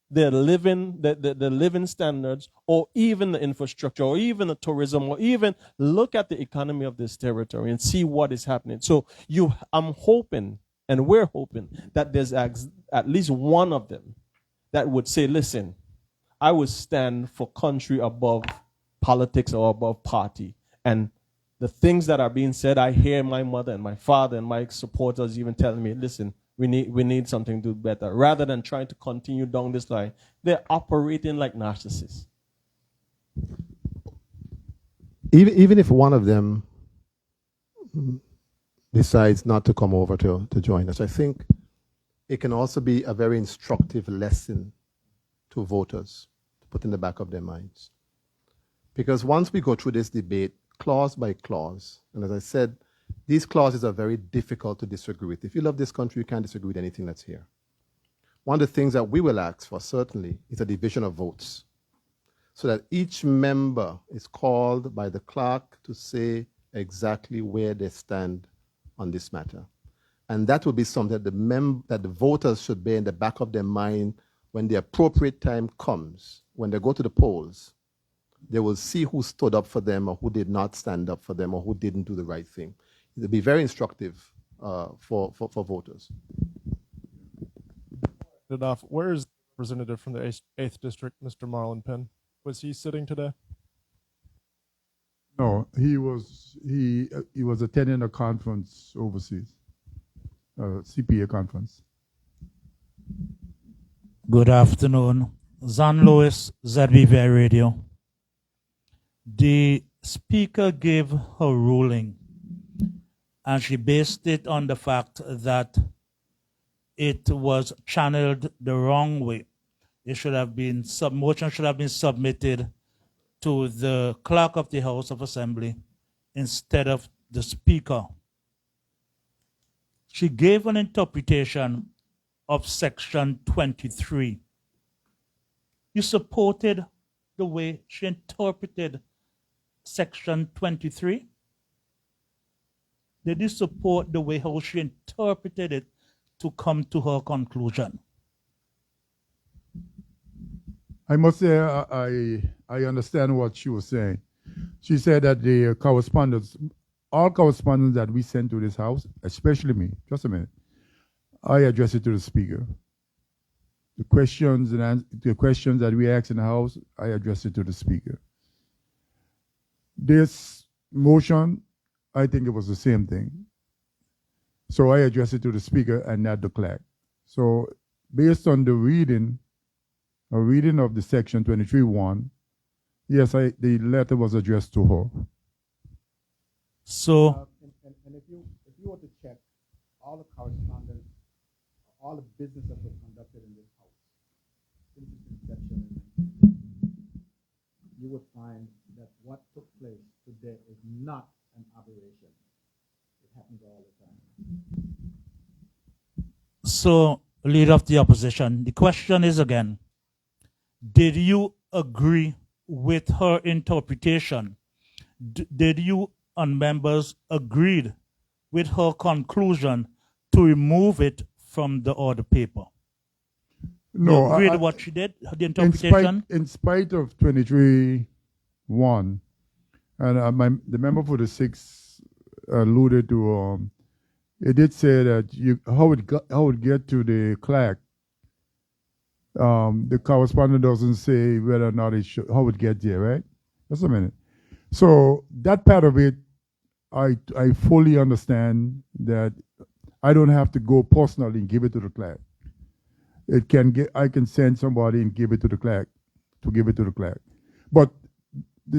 their living, the living standards, or even the infrastructure, or even the tourism, or even look at the economy of this territory and see what is happening. So I'm hoping, and we're hoping, that there's at least one of them that would say, listen, I would stand for country above politics or above party. And the things that are being said, I hear my mother and my father and my supporters even telling me, listen, we need something to do better. Rather than trying to continue down this line, they're operating like narcissists. Even if one of them decides not to come over to join us, I think it can also be a very instructive lesson to voters to put in the back of their minds. Because once we go through this debate, clause by clause, and as I said, these clauses are very difficult to disagree with. If you love this country, you can't disagree with anything that's here. One of the things that we will ask for, certainly, is a division of votes, so that each member is called by the clerk to say exactly where they stand on this matter. And that will be something that the voters should bear in the back of their mind when the appropriate time comes, when they go to the polls. They will see who stood up for them or who did not stand up for them or who didn't do the right thing. It'll be very instructive for voters. Enough. Where is the representative from the 8th District, Mr. Marlon Penn? Was he sitting today? No, he was attending a conference overseas. CPA conference. Good afternoon. Zan Lewis, ZBVI Radio. The speaker gave her ruling, and she based it on the fact that it was channeled the wrong way. It should have been, motion should have been submitted to the clerk of the House of Assembly instead of the speaker. She gave an interpretation of Section 23. You supported the way she interpreted Section 23? Did you support the way how she interpreted it to come to her conclusion? I must say I understand what she was saying. She said that the correspondence, all correspondence that we sent to this house, especially me, just a minute, I address it to the speaker. The questions that we ask in the house, I address it to the speaker. This motion, I think it was the same thing. So I address it to the speaker and not the clerk. So based on the reading, a reading of the section 23(1), yes, the letter was addressed to her. So, And if you were to check all the correspondence, all the business that was conducted in this house since its inception, you would find that what took place today is not an aberration. It happens all the time. so leader of the opposition, the question is again, did you agree with her interpretation? Did you and members agreed with her conclusion to remove it from the order paper? No, you agreed with what she did, the interpretation? In spite of 23(1), and the member for the 6th alluded to, it did say that how it get to the clerk. The correspondent doesn't say whether or not how it gets there, right? Just a minute. So that part of it, I fully understand that I don't have to go personally and give it to the clerk. I can send somebody and give it to the clerk, But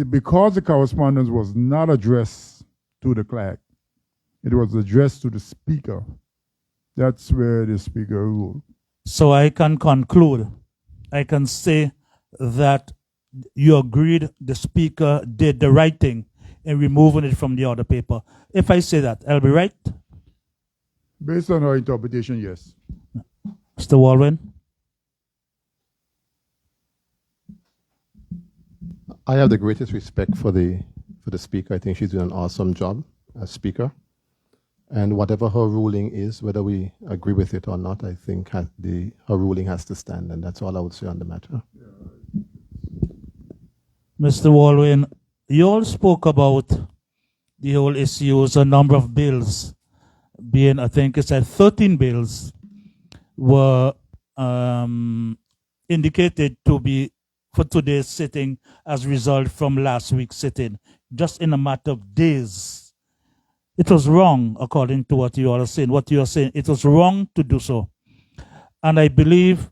because the correspondence was not addressed to the clerk, it was addressed to the speaker. That's where the speaker ruled. So I can conclude, I can say that you agreed the speaker did the right thing in removing it from the order paper. If I say that, I'll be right? Based on our interpretation, yes. Mr. Walwyn? I have the greatest respect for the speaker. I think she's doing an awesome job as speaker. And whatever her ruling is, whether we agree with it or not, I think her ruling has to stand, and that's all I would say on the matter. Mr. Walwyn, you all spoke about the whole issues, a number of bills being, I think it said 13 bills were indicated to be for today's sitting as a result from last week's sitting, just in a matter of days. It was wrong, according to what you all are saying. What you are saying, it was wrong to do so. And I believe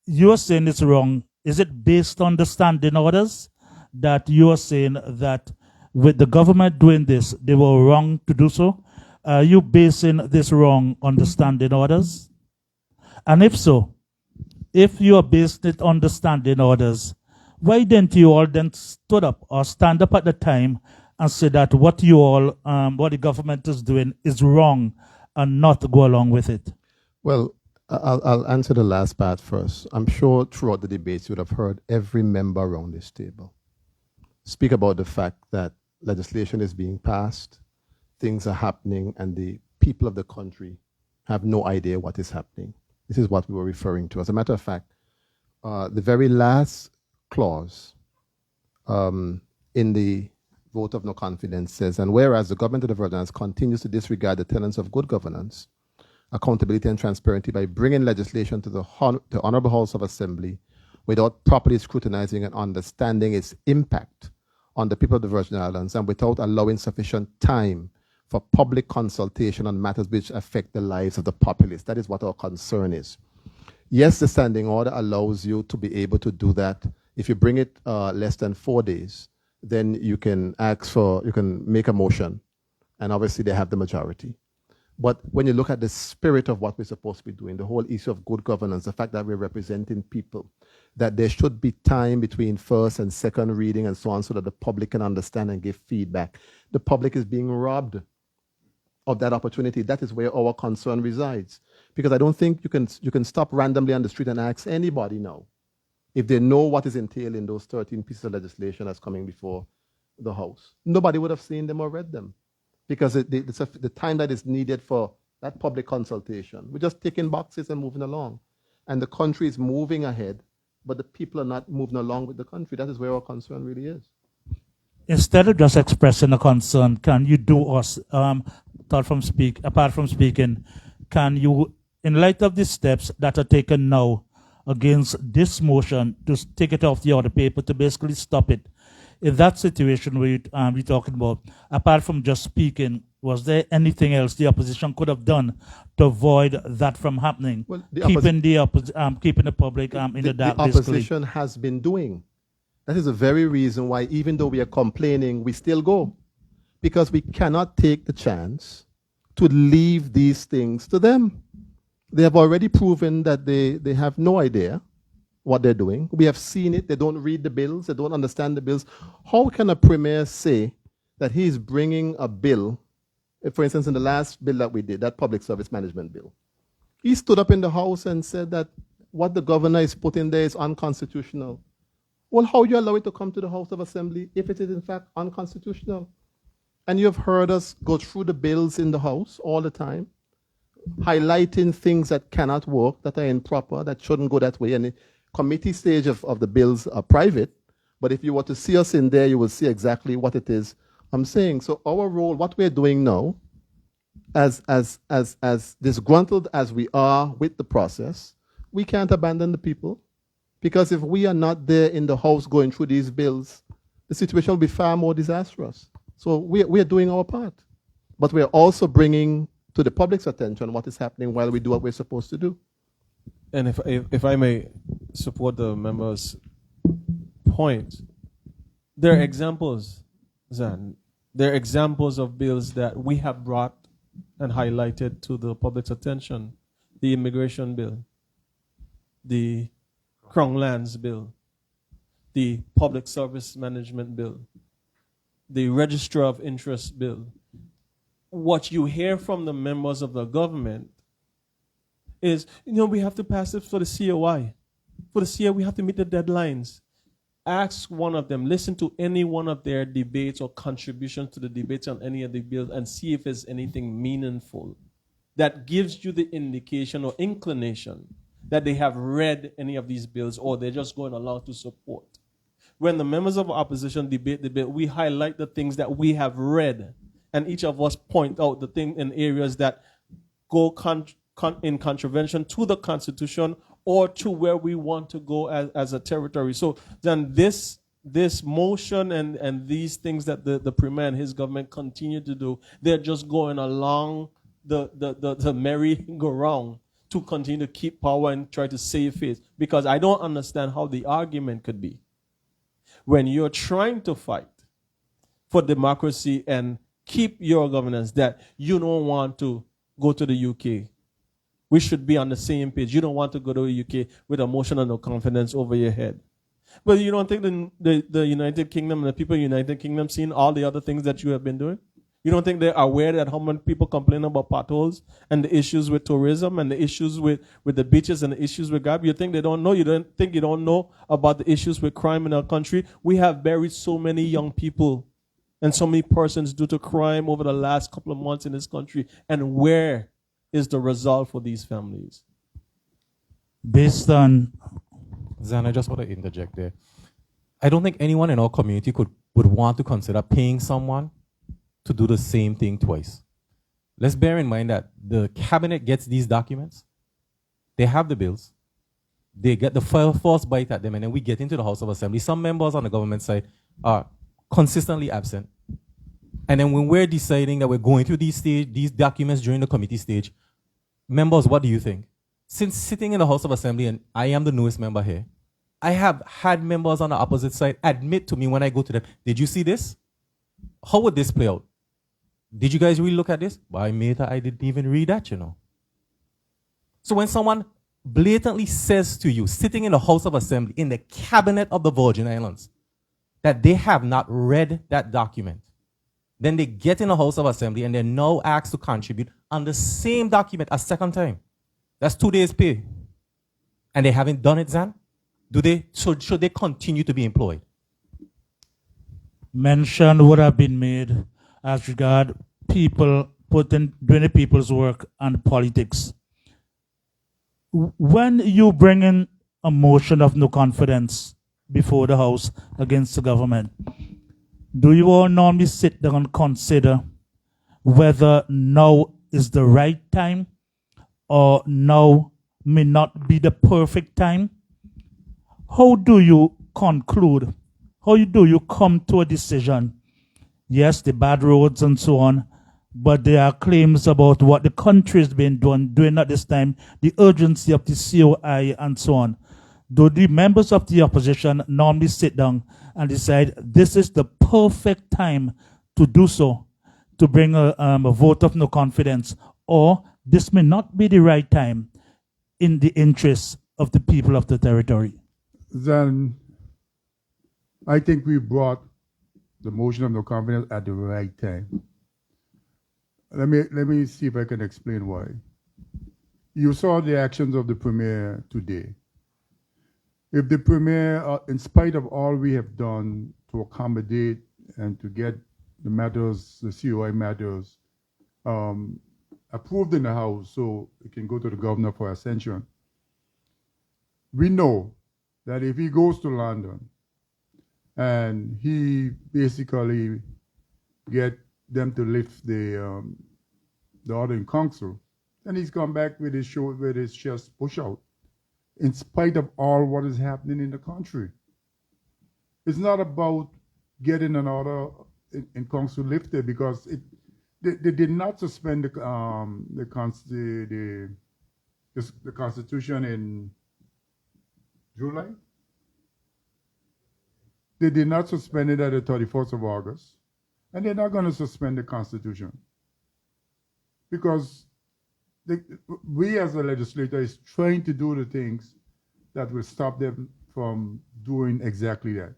you are saying it's wrong. Is it based on the standing orders that you are saying that with the government doing this, they were wrong to do so? Are you basing this wrong on the standing orders? And if so, if you are basing it on the standing orders, why didn't you all then stood up or stand up at the time and say that what you all, what the government is doing is wrong and not go along with it? Well, I'll answer the last part first. I'm sure throughout the debates you would have heard every member around this table speak about the fact that legislation is being passed, things are happening, and the people of the country have no idea what is happening. This is what we were referring to. As a matter of fact, the very last clause in the vote of no confidence says, and whereas the government of the Virgin Islands continues to disregard the tenets of good governance, accountability, and transparency by bringing legislation to the Honorable House of Assembly without properly scrutinizing and understanding its impact on the people of the Virgin Islands and without allowing sufficient time for public consultation on matters which affect the lives of the populace. That is what our concern is. Yes, the standing order allows you to be able to do that. If you bring it less than 4 days, then you can you can make a motion, and obviously they have the majority. But when you look at the spirit of what we're supposed to be doing, the whole issue of good governance, the fact that we're representing people, that there should be time between first and second reading and so on so that the public can understand and give feedback. The public is being robbed of that opportunity. That is where our concern resides. Because I don't think you can stop randomly on the street and ask anybody now if they know what is entailed in those 13 pieces of legislation that's coming before the House. Nobody would have seen them or read them. Because the time that is needed for that public consultation. We're just ticking boxes and moving along. And the country is moving ahead, but the people are not moving along with the country. That is where our concern really is. Instead of just expressing a concern, can you do us, apart from speaking, can you, in light of the steps that are taken now against this motion to take it off the order paper to basically stop it, in that situation where we're talking about, apart from just speaking, was there anything else the opposition could have done to avoid that from happening? Well, keeping the public in the dark. The opposition has been doing. That is the very reason why, even though we are complaining, we still go. Because we cannot take the chance to leave these things to them. They have already proven that they have no idea what they're doing. We have seen it. They don't read the bills. They don't understand the bills. How can a premier say that he's bringing a bill, for instance, in the last bill that we did, that public service management bill, he stood up in the House and said that what the governor is putting there is unconstitutional. Well, how do you allow it to come to the House of Assembly if it is in fact unconstitutional? And you have heard us go through the bills in the House all the time, highlighting things that cannot work, that are improper, that shouldn't go that way. And the committee stage of the bills are private, but if you were to see us in there, you will see exactly what it is I'm saying. So our role, what we're doing now, as disgruntled as we are with the process, we can't abandon the people. Because if we are not there in the House going through these bills, the situation will be far more disastrous. So we are doing our part. But we're also bringing to the public's attention what is happening while we do what we're supposed to do. And if I may support the member's point, there are examples, Zan. There are examples of bills that we have brought and highlighted to the public's attention. The immigration bill, the Crown Lands bill, the public service management bill, the register of interest bill. What you hear from the members of the government is, we have to pass it for the COI. For the COI, we have to meet the deadlines. Ask one of them, listen to any one of their debates or contributions to the debates on any of the bills and see if there's anything meaningful that gives you the indication or inclination that they have read any of these bills or they're just going along to support. When the members of opposition debate the bill, we highlight the things that we have read, and each of us point out the thing in areas that go in contravention to the Constitution or to where we want to go as a territory. So then this motion and these things that the Premier and his government continue to do, they're just going along the merry-go-round to continue to keep power and try to save face. Because I don't understand how the argument could be when you're trying to fight for democracy and keep your governance that you don't want to go to the UK. We should be on the same page. You don't want to go to the UK with a motion of no confidence over your head. But you don't think the United Kingdom and the people in the United Kingdom seen all the other things that you have been doing? You don't think they're aware that how many people complain about potholes and the issues with tourism and the issues with the beaches and the issues with GAB? You think they don't know? You don't think you don't know about the issues with crime in our country? We have buried so many young people and so many persons due to crime over the last couple of months in this country. And where is the result for these families? Based on... Zan, I just want to interject there. I don't think anyone in our community would want to consider paying someone to do the same thing twice. Let's bear in mind that the cabinet gets these documents, they have the bills, they get the first bite at them, and then we get into the House of Assembly. Some members on the government side are consistently absent. And then when we're deciding that we're going through these documents during the committee stage, members, what do you think? Since sitting in the House of Assembly, and I am the newest member here, I have had members on the opposite side admit to me when I go to them, did you see this? How would this play out? Did you guys really look at this? Why, mate, I didn't even read that, you know. So when someone blatantly says to you, sitting in the House of Assembly, in the cabinet of the Virgin Islands, that they have not read that document, then they get in the House of Assembly and they're now asked to contribute on the same document a second time. That's 2 days' pay. And they haven't done it, Zan? Should they continue to be employed? Mention would have been made as regard people doing the people's work and politics. When you bring in a motion of no confidence before the House against the government, do you all normally sit down and consider whether now is the right time or now may not be the perfect time? How do you conclude? How do you come to a decision? Yes, the bad roads and so on, but there are claims about what the country has been doing at this time, the urgency of the COI and so on. Do the members of the opposition normally sit down and decide this is the perfect time to do so, to bring a vote of no confidence, or this may not be the right time in the interests of the people of the territory? Then I think we brought the motion of no confidence at the right time. Let me see if I can explain why. You saw the actions of the Premier today. If the Premier, in spite of all we have done to accommodate and to get the matters, the COI matters, approved in the House so it can go to the Governor for ascension, we know that if he goes to London and he basically get them to lift the order in council, then he's come back with his chest push out, in spite of all what is happening in the country. It's not about getting an order in council lifted, because they did not suspend the Constitution in July. They did not suspend it at the 31st of August. And they're not going to suspend the Constitution. Because we as a legislator is trying to do the things that will stop them from doing exactly that.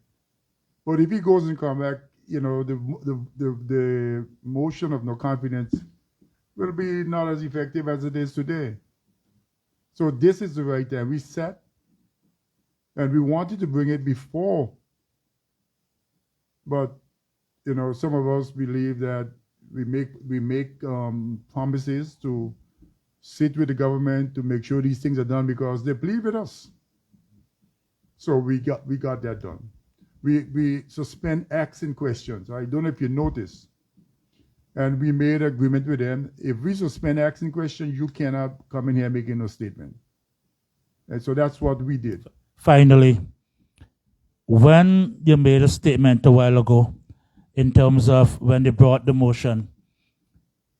But if he goes and come back, you know, the motion of no confidence will be not as effective as it is today. So this is the right time. We sat and we wanted to bring it before. But, you know, some of us believe that we make promises to sit with the government to make sure these things are done because they believe in us. So we got that done. We suspend acts and questions. I don't know if you noticed. And we made an agreement with them. If we suspend acts and questions, you cannot come in here making no statement. And so that's what we did. Finally, when you made a statement a while ago in terms of when they brought the motion,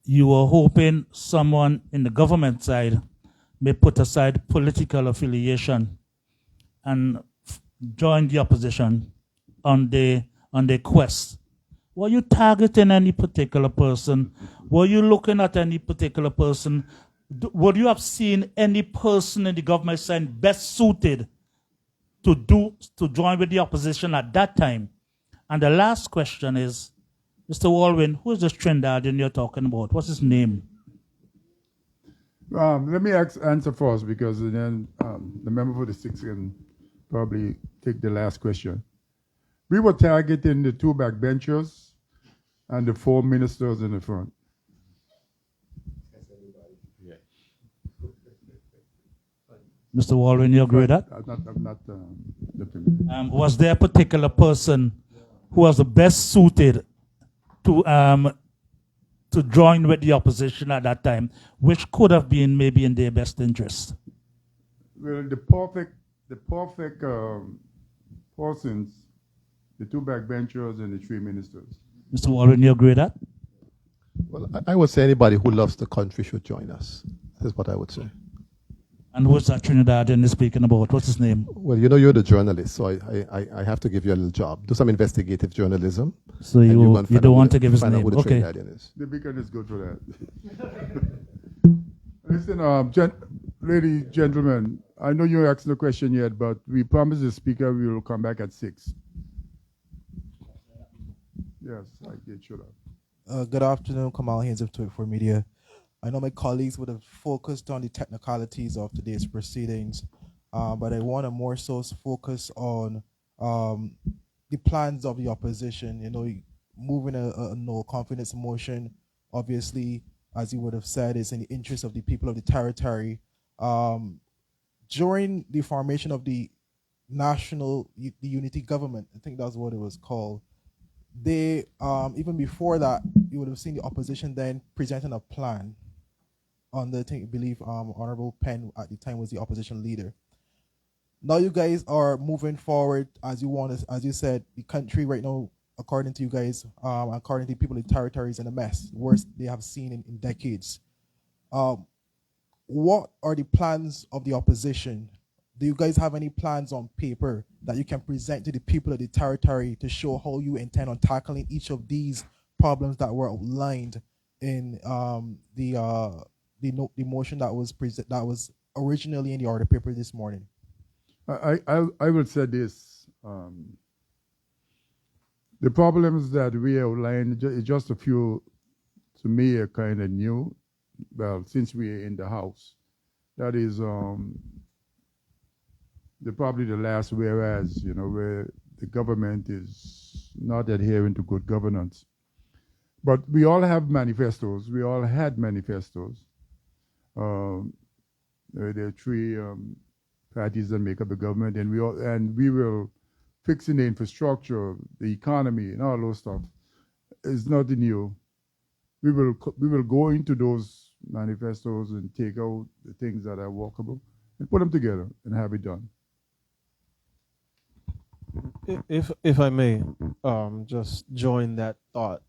you were hoping someone in the government side may put aside political affiliation and join the opposition on the quest. Were you targeting any particular person? Were you looking at any particular person? Would you have seen any person in the government side best suited to join with the opposition at that time? And the last question is, Mr. Walwyn, who is this Trinidadian you're talking about? What's his name? Let me answer first, because then the member for the six can probably take the last question. We were targeting the two backbenchers and the four ministers in the front. Mr. Walwyn, you agree with that? I'm not the Premier. Was there a particular person who was the best suited to join with the opposition at that time, which could have been maybe in their best interest? Well, the perfect persons, the two backbenchers and the three ministers. Mr. Warren, you agree with that? Well, I would say anybody who loves the country should join us. That's what I would say. And what's that Trinidadian is speaking about? What's his name? Well, you know, you're the journalist, so I have to give you a little job. Do some investigative journalism. So and you go and find don't out want who to give his find out name. who the Okay. Trinidadian is. The beacon is good for that. Listen, ladies, gentlemen, I know you're asking a question yet, but we promised the speaker we will come back at 6. Yes, I did, shut up. Good afternoon, Kamal Haynes of 24 Media. I know my colleagues would have focused on the technicalities of today's proceedings, but I want to more so focus on the plans of the opposition. You know, moving a no confidence motion, obviously, as you would have said, is in the interest of the people of the territory. During the formation of the the unity government, I think that's what it was called, they even before that, you would have seen the opposition then presenting a plan on the I believe Honorable Penn at the time was the opposition leader. Now you guys are moving forward as you want, as you said, the country right now, according to you guys, according to people in the territory, is in a mess, worst they have seen in decades. What are the plans of the opposition? Do you guys have any plans on paper that you can present to the people of the territory to show how you intend on tackling each of these problems that were outlined in the motion that was originally in the order paper this morning? I will say this. The problems that we outlined is just a few, to me, are kind of new. Well, since we're in the House. That is probably the last whereas, you know, where the government is not adhering to good governance. But we all have manifestos. We all had manifestos. There are 3 parties that make up the government, and we will fixing the infrastructure, the economy, and all those stuff. It's nothing new. We will go into those manifestos and take out the things that are workable and put them together and have it done. If I may, just join that thought.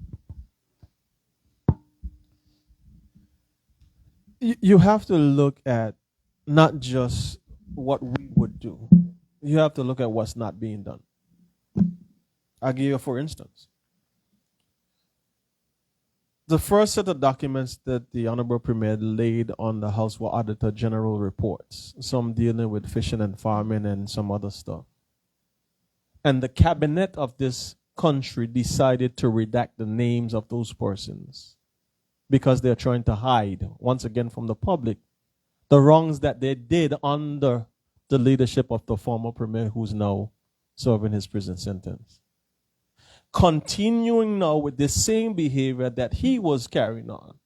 You have to look at not just what we would do. You have to look at what's not being done. I'll give you for instance. The first set of documents that the Honorable Premier laid on the House were Auditor General reports, some dealing with fishing and farming and some other stuff. And the cabinet of this country decided to redact the names of those persons because they're trying to hide, once again from the public, the wrongs that they did under the leadership of the former Premier who's now serving his prison sentence. Continuing now with the same behavior that he was carrying on.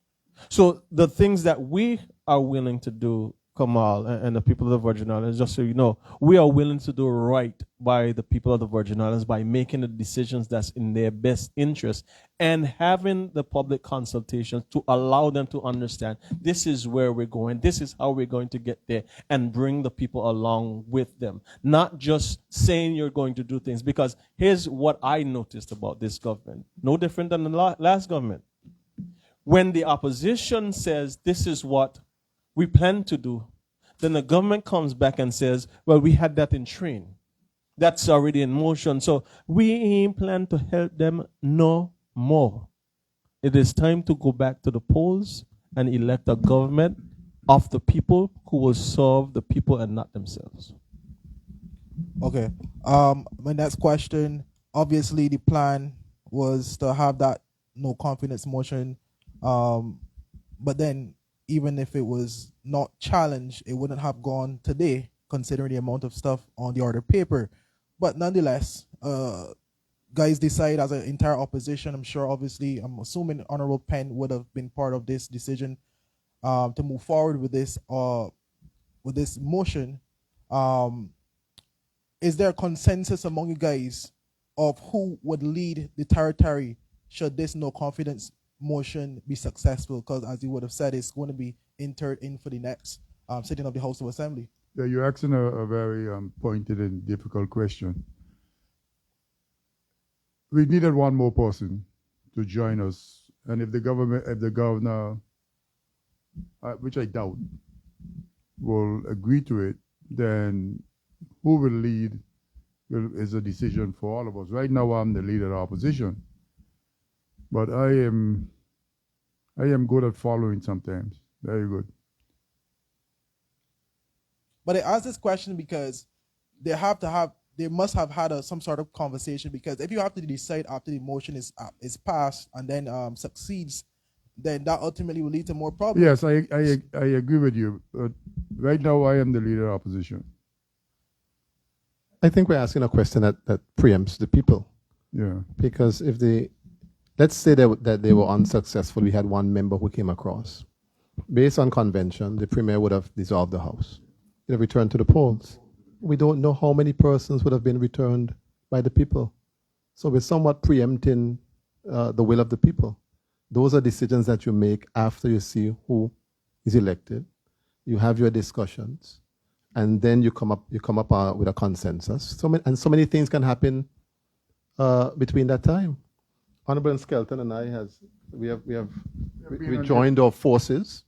So the things that we are willing to do, Kamal and the people of the Virgin Islands, just so you know, we are willing to do right by the people of the Virgin Islands by making the decisions that's in their best interest and having the public consultations to allow them to understand this is where we're going, this is how we're going to get there, and bring the people along with them. Not just saying you're going to do things, because here's what I noticed about this government, no different than the last government. When the opposition says this is what we plan to do, then the government comes back and says, well, we had that in train. That's already in motion. So we ain't plan to help them no more. It is time to go back to the polls and elect a government of the people who will serve the people and not themselves. Okay. My next question, obviously the plan was to have that no confidence motion, but then even if it was not challenged, it wouldn't have gone today, considering the amount of stuff on the order paper. But nonetheless, guys decide as an entire opposition, I'm sure, obviously, I'm assuming Honorable Penn would have been part of this decision to move forward with this motion. Is there a consensus among you guys of who would lead the territory should this no confidence motion be successful? Because as you would have said, it's going to be entered in for the next sitting of the House of Assembly. Yeah, you're asking a very pointed and difficult question. We needed one more person to join us, and if the governor, which I doubt, will agree to it, then who will lead is a decision for all of us. Right now, I'm the leader of the opposition, but I am good at following sometimes. Very good. But I ask this question because they must have had some sort of conversation, because if you have to decide after the motion is passed and then succeeds, then that ultimately will lead to more problems. Yes, I agree with you. But right now, I am the leader of opposition. I think we're asking a question that preempts the people. Yeah. Because if let's say that they were unsuccessful, we had one member who came across. Based on convention, the premier would have dissolved the House. It would have returned to the polls. We don't know how many persons would have been returned by the people. So we're somewhat preempting the will of the people. Those are decisions that you make after you see who is elected. You have your discussions, and then you come up with a consensus. So many things can happen between that time. Honorable Skelton and I we joined our forces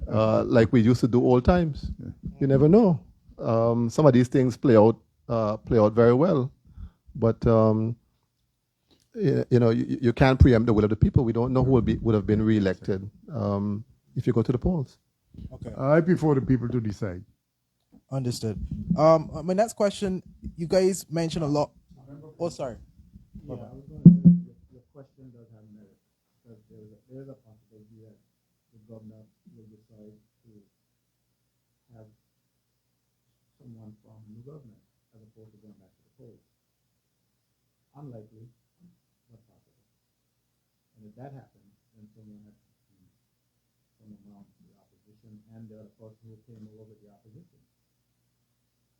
like we used to do old times. You never know. Some of these things play out very well, but you can't preempt the will of the people. We don't know who would have been reelected if you go to the polls. Okay. I prefer the people to decide. Understood. My next question, you guys mentioned a lot. Oh, sorry. Yeah, I was going to say your question does have merit, because there is a possibility that the governor will decide to have someone from the government as opposed to going back to the polls. Unlikely, but possible. And if that happens, then someone has to be from among the opposition and the other person who came over with the opposition.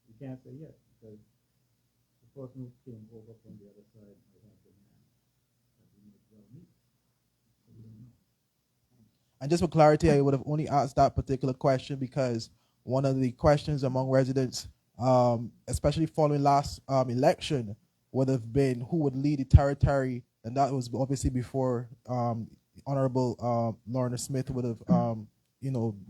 You can't say yes, because the person who came over from the other side might have demand that we make well meet. So we don't know. And just for clarity, I would have only asked that particular question because one of the questions among residents, especially following last election, would have been who would lead the territory, and that was obviously before Honorable Lorna Smith would have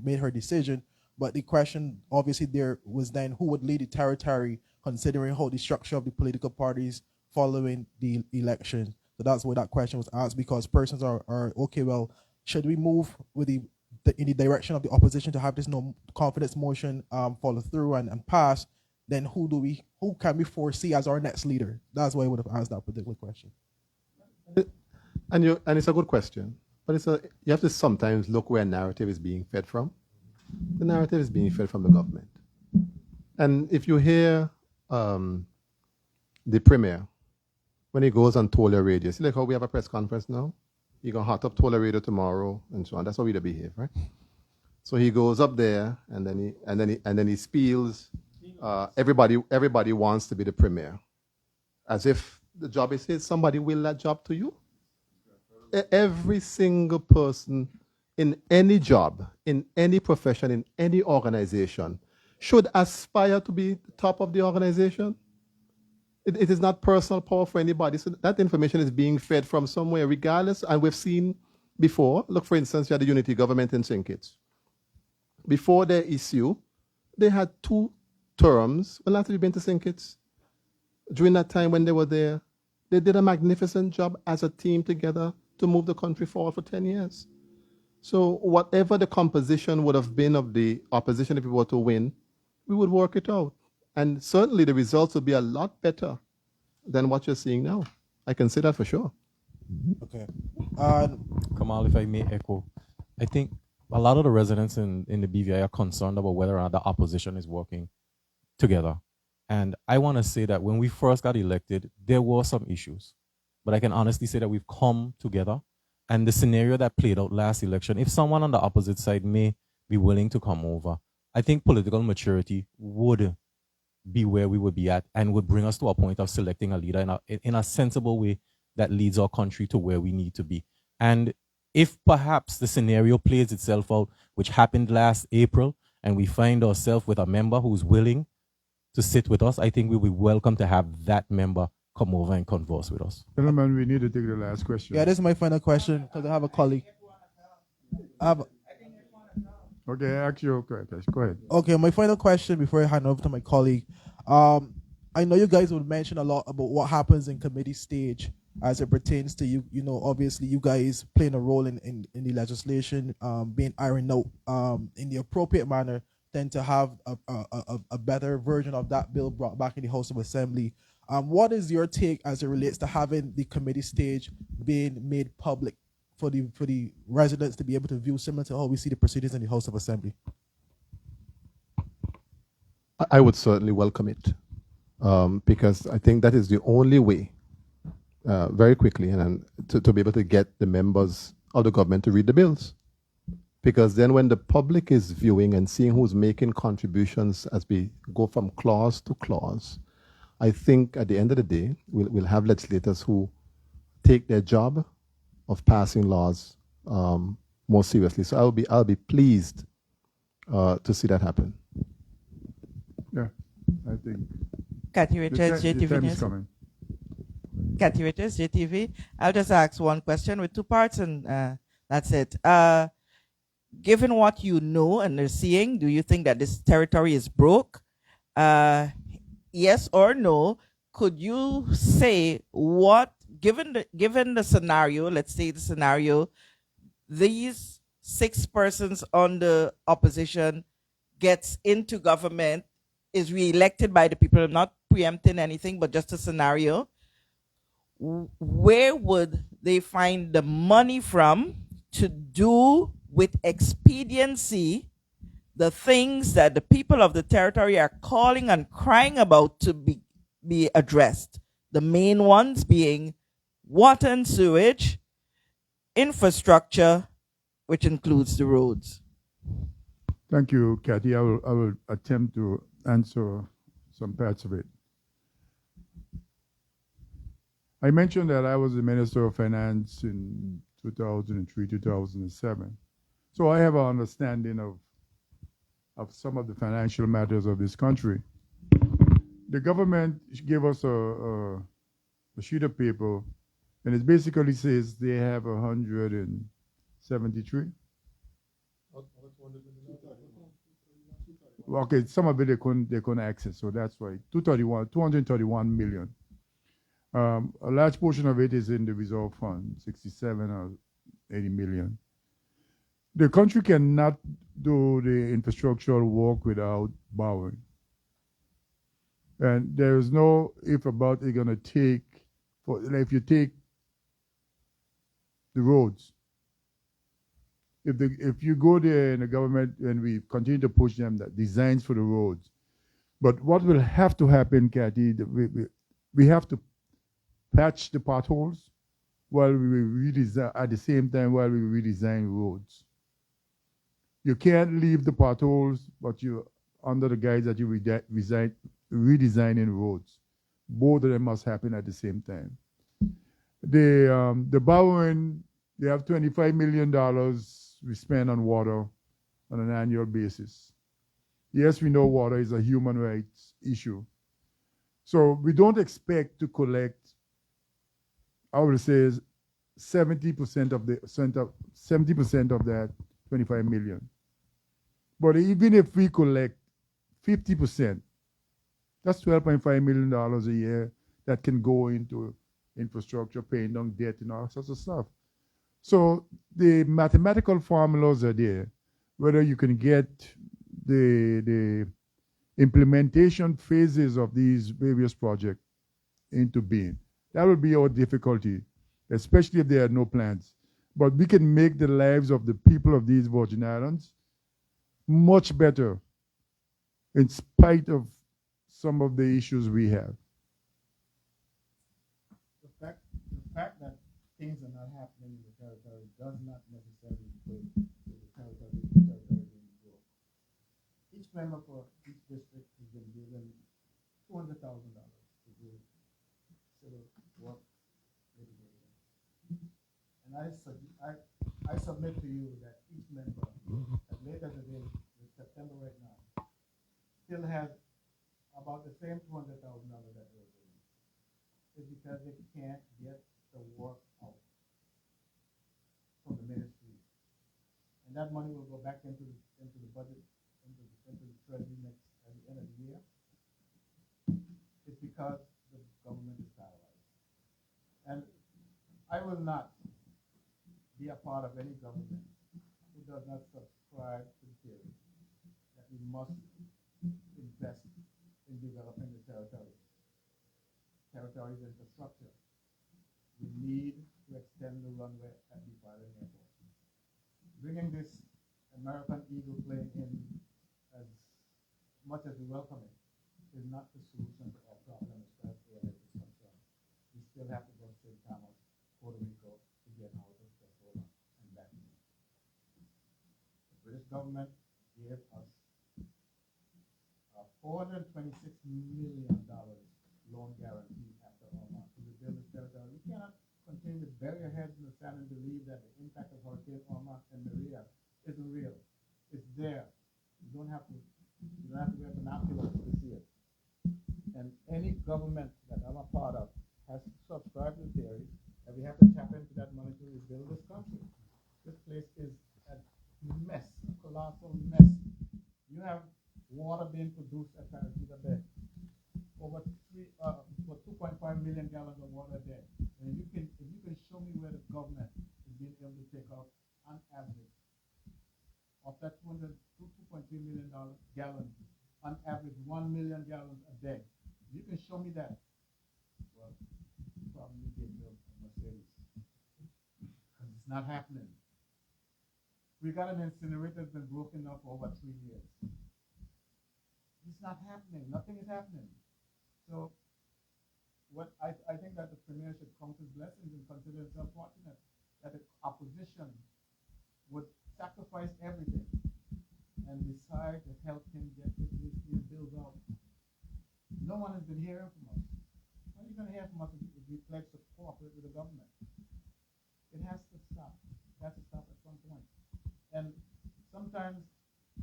made her decision. But the question obviously there was then who would lead the territory, considering how the structure of the political parties following the election. So that's why that question was asked, because persons are okay, well, should we move with in the direction of the opposition to have this no confidence motion follow through and pass? Then who can we foresee as our next leader? That's why I would have asked that particular question. And it's a good question, but you have to sometimes look where narrative is being fed from. The narrative is being fed from the government. And if you hear the premier, when he goes on Tola Radio, see like how we have a press conference now? You're going to hot up Tola Radio tomorrow and so on. That's how we behave, right? So he goes up there and then he spiels. Everybody wants to be the premier, as if the job is his. Somebody will that job to you. Every single person in any job, in any profession, in any organization, should aspire to be the top of the organization. It is not personal power for anybody. So that information is being fed from somewhere, regardless. And we've seen before. Look, for instance, you had the unity government in St. Kitts. Before their issue, they had 2 terms. Well, after you've been to St. Kitts, during that time when they were there, they did a magnificent job as a team together to move the country forward for 10 years. So whatever the composition would have been of the opposition if we were to win, we would work it out. And certainly the results would be a lot better than what you're seeing now. I can say that for sure. Okay. Kamal, if I may echo, I think a lot of the residents in the BVI are concerned about whether or not the opposition is working together. And I want to say that when we first got elected, there were some issues. But I can honestly say that we've come together. And the scenario that played out last election, if someone on the opposite side may be willing to come over, I think political maturity would be where we would be at and would bring us to a point of selecting a leader in a sensible way that leads our country to where we need to be. And if perhaps the scenario plays itself out, which happened last April, and we find ourselves with a member who's willing to sit with us, I think we will be welcome to have that member come over and converse with us. Gentlemen, we need to take the last question. Yeah, this is my final question because I have a colleague. Okay, ask your question. Go ahead. Okay, my final question before I hand over to my colleague. I know you guys would mention a lot about what happens in committee stage as it pertains to you. You know, obviously you guys playing a role in the legislation, being ironed out in the appropriate manner, then to have a better version of that bill brought back in the House of Assembly. What is your take as it relates to having the committee stage being made public for the residents to be able to view, similar to how we see the proceedings in the House of Assembly? I would certainly welcome it, because I think that is the only way, very quickly, and to be able to get the members of the government to read the bills. Because then when the public is viewing and seeing who's making contributions as we go from clause to clause, I think at the end of the day, we'll have legislators who take their job of passing laws more seriously. So I'll be pleased to see that happen. Yeah, I think. Kathy Richards, The JTV time is News. coming. Kathy Richards, JTV. I'll just ask one question with two parts, and that's it. Given what you know and are seeing, do you think that this territory is broke? Yes or no? Could you say what, given the scenario, let's say the scenario, these 6 persons on the opposition gets into government, is re-elected by the people, not preempting anything, but just a scenario, where would they find the money from to do with expediency the things that the people of the territory are calling and crying about to be addressed? The main ones being water and sewage, infrastructure, which includes the roads. Thank you, Kathy. I will attempt to answer some parts of it. I mentioned that I was the Minister of Finance in 2003, 2007. So I have an understanding of some of the financial matters of this country. The government gave us a sheet of paper, and it basically says they have 173. Okay, some of it they couldn't access, so that's why 231 million. A large portion of it is in the reserve fund, 67 or 80 million. The country cannot do the infrastructural work without borrowing. And there is no if about it's going to take, if you take the roads, if you go there in the government and we continue to push them, that designs for the roads. But what will have to happen, Kathy, we have to patch the potholes while we redesign, at the same time while we redesign roads. You can't leave the potholes, but you under the guise that you redesigning roads. Both of them must happen at the same time. The borrowing, they have $25 million we spend on water on an annual basis. Yes, we know water is a human rights issue. So we don't expect to collect, I would say, 70% of that 25 million. But even if we collect 50%, that's $12.5 million a year that can go into infrastructure, paying down debt, and all sorts of stuff. So the mathematical formulas are there, whether you can get the implementation phases of these various projects into being. That will be our difficulty, especially if there are no plans. But we can make the lives of the people of these Virgin Islands much better in spite of some of the issues we have. The fact that things are not happening in the territory does not necessarily equate to the territory being broke. Each member for each district has been given $200,000 to do civil work litigation. And I submit to you that each member, as late as it is, in September right now, still has about the same $200,000 that they're doing. is because they can't get the work out from the ministry. And that money will go back into the budget, into the treasury next at the end of the year. It's because the government is paralyzed. And I will not be a part of any government who does not subscribe to the theory that we must invest in developing the territories infrastructure. We need to extend the runway at Deep Island Airport. Bringing this American Eagle plane in, as much as we welcome it, is not the solution to our problem as far as air is concerned. We still have to go to St. Thomas, Puerto Rico, to get out of Venezuela and back. The British government gave us $426 million loan guarantee after Irma to rebuild this territory. We cannot continue to bury our heads in the sand and believe that the impact of Hurricane Irma and Maria isn't real. It's there. You don't have to wear binoculars to see it. And any government that I'm a part of has to subscribe to the theory that we have to tap into that money to rebuild this country. This place is a mess, a colossal mess. You have water being produced at Paradisa Bay. Over 2.5 million gallons of water a day. And if you can show me where the government is being able to take out on average of that 2.3 million gallons, on average 1 million gallons a day. If you can show me that, well, you probably get built a Mercedes. Because it's not happening. We got an incinerator that's been broken up for over 3 years. It's not happening. Nothing is happening. So what I think that the Premier should count his blessings and consider himself fortunate that the opposition would sacrifice everything and decide to help him get these bills out. No one has been hearing from us. How are you going to hear from us if we pledge to cooperate with the government? It has to stop. It has to stop at some point. And sometimes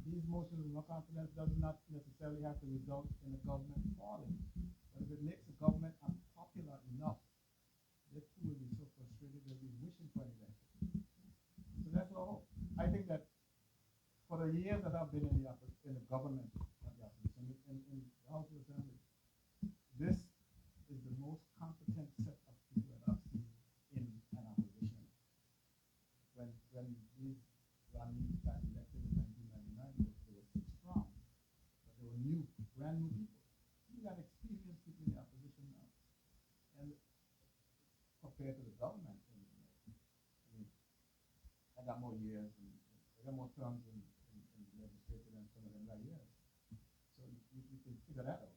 these motions of no confidence does not necessarily have to result in the government falling. But if it makes the government unpopular enough, they too will be so frustrated they'll be wishing for an election. So that's all. I think that for the years that I've been in the government, not the opposition, in the House of Assembly, this is the most competent set of people that I've seen in an opposition. When these Ronnie got elected in 1999, they were strong, but they were new, brand new people. You got experienced people in the opposition now, and compared to the government, I mean, I got more years, and I got more terms in the legislature than some of them got years. So you can figure that out.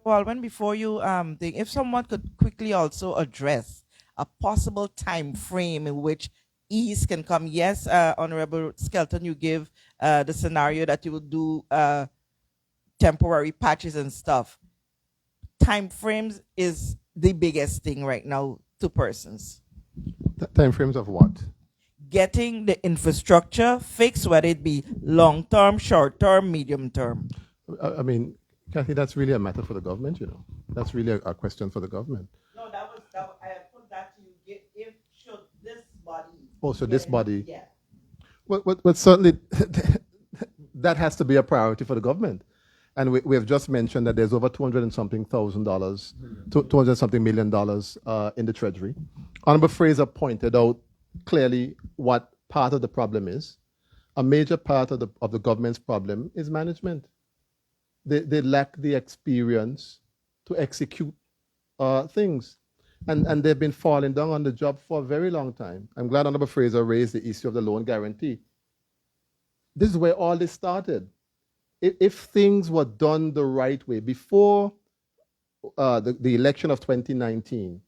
Well, when before you think, if someone could quickly also address a possible time frame in which ease can come. Yes, Honorable Skelton, you give the scenario that you will do temporary patches and stuff. Time frames is the biggest thing right now to persons. Time frames of what? Getting the infrastructure fixed, whether it be long term, short term, medium term. I mean, Kathy, that's really a matter for the government, you know. That's really a question for the government. No, I put that to you. If should this body. Oh, so this body. Yeah. Well, certainly that has to be a priority for the government. And we have just mentioned that there's over $200 and something thousand dollars, $200 and something million dollars in the Treasury. Honorable Fraser pointed out clearly what part of the problem is. A major part of the government's problem is management. They lack the experience to execute things. And they've been falling down on the job for a very long time. I'm glad Honorable Fraser raised the issue of the loan guarantee. This is where all this started. If things were done the right way, before the election of 2019,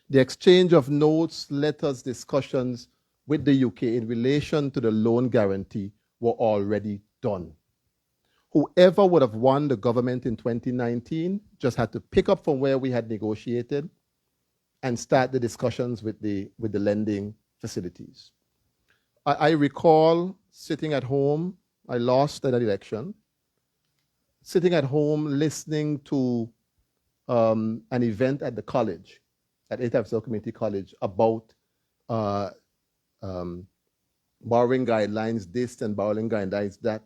the exchange of notes, letters, discussions with the UK in relation to the loan guarantee were already done. Whoever would have won the government in 2019 just had to pick up from where we had negotiated and start the discussions with the lending facilities. I recall sitting at home. I lost that election. sitting at home listening to an event at the college, at International Community College, about borrowing guidelines this and borrowing guidelines that.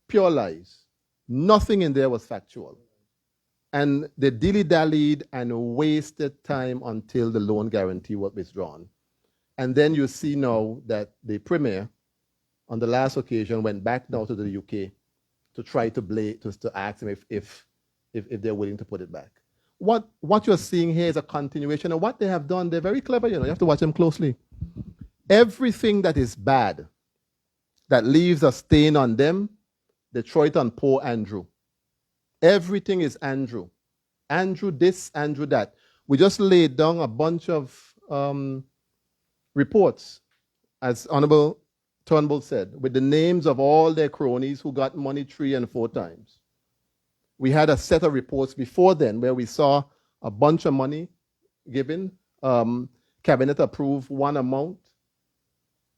Pure lies. Nothing in there was factual. And they dilly-dallied and wasted time until the loan guarantee was withdrawn. And then you see now that the Premier, on the last occasion, went back now to the UK to try to ask them if they're willing to put it back. What you're seeing here is a continuation of what they have done. They're very clever, you have to watch them closely. Everything that is bad, that leaves a stain on them, they throw it on poor Andrew. Everything is Andrew. Andrew this, Andrew that. We just laid down a bunch of reports, as Honorable Turnbull said, with the names of all their cronies who got money 3 and 4 times. We had a set of reports before then where we saw a bunch of money given. Cabinet approved one amount.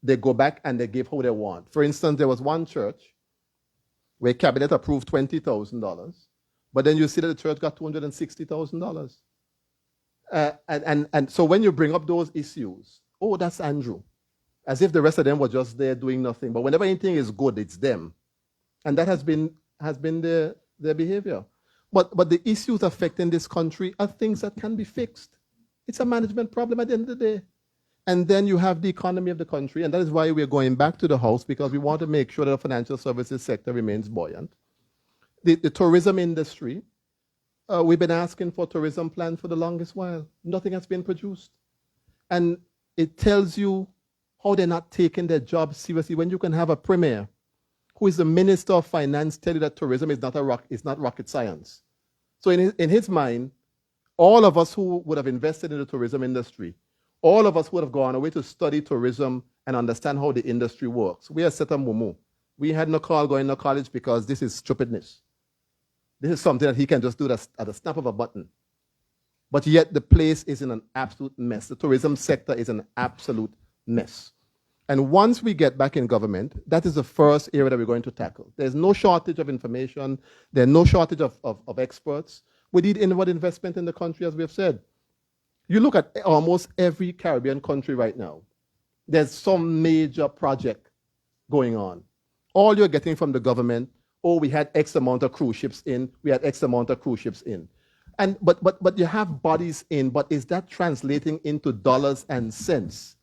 They go back and they give who they want. For instance, there was one church where Cabinet approved $20,000, but then you see that the church got $260,000. And so when you bring up those issues, oh, that's Andrew. As if the rest of them were just there doing nothing. But whenever anything is good, it's them. And that has been their behavior. But the issues affecting this country are things that can be fixed. It's a management problem at the end of the day. And then you have the economy of the country, and that is why we're going back to the House, because we want to make sure that the financial services sector remains buoyant. The tourism industry, we've been asking for a tourism plan for the longest while. Nothing has been produced. And it tells you how they're not taking their job seriously when you can have a premier who is the Minister of Finance tell you that tourism is not rocket science. So in his mind, all of us who would have invested in the tourism industry, all of us would have gone away to study tourism and understand how the industry works. We are set on mumu. We had no call going to college because this is stupidness. This is something that he can just do at the snap of a button. But yet the place is in an absolute mess. The tourism sector is an absolute mess. And once we get back in government, that is the first area that we're going to tackle. There's no shortage of information. There's no shortage of experts. We need inward investment in the country, as we have said. You look at almost every Caribbean country right now, there's some major project going on. All you're getting from the government, oh, we had X amount of cruise ships in, we had X amount of cruise ships in. But you have bodies in, but is that translating into dollars and cents?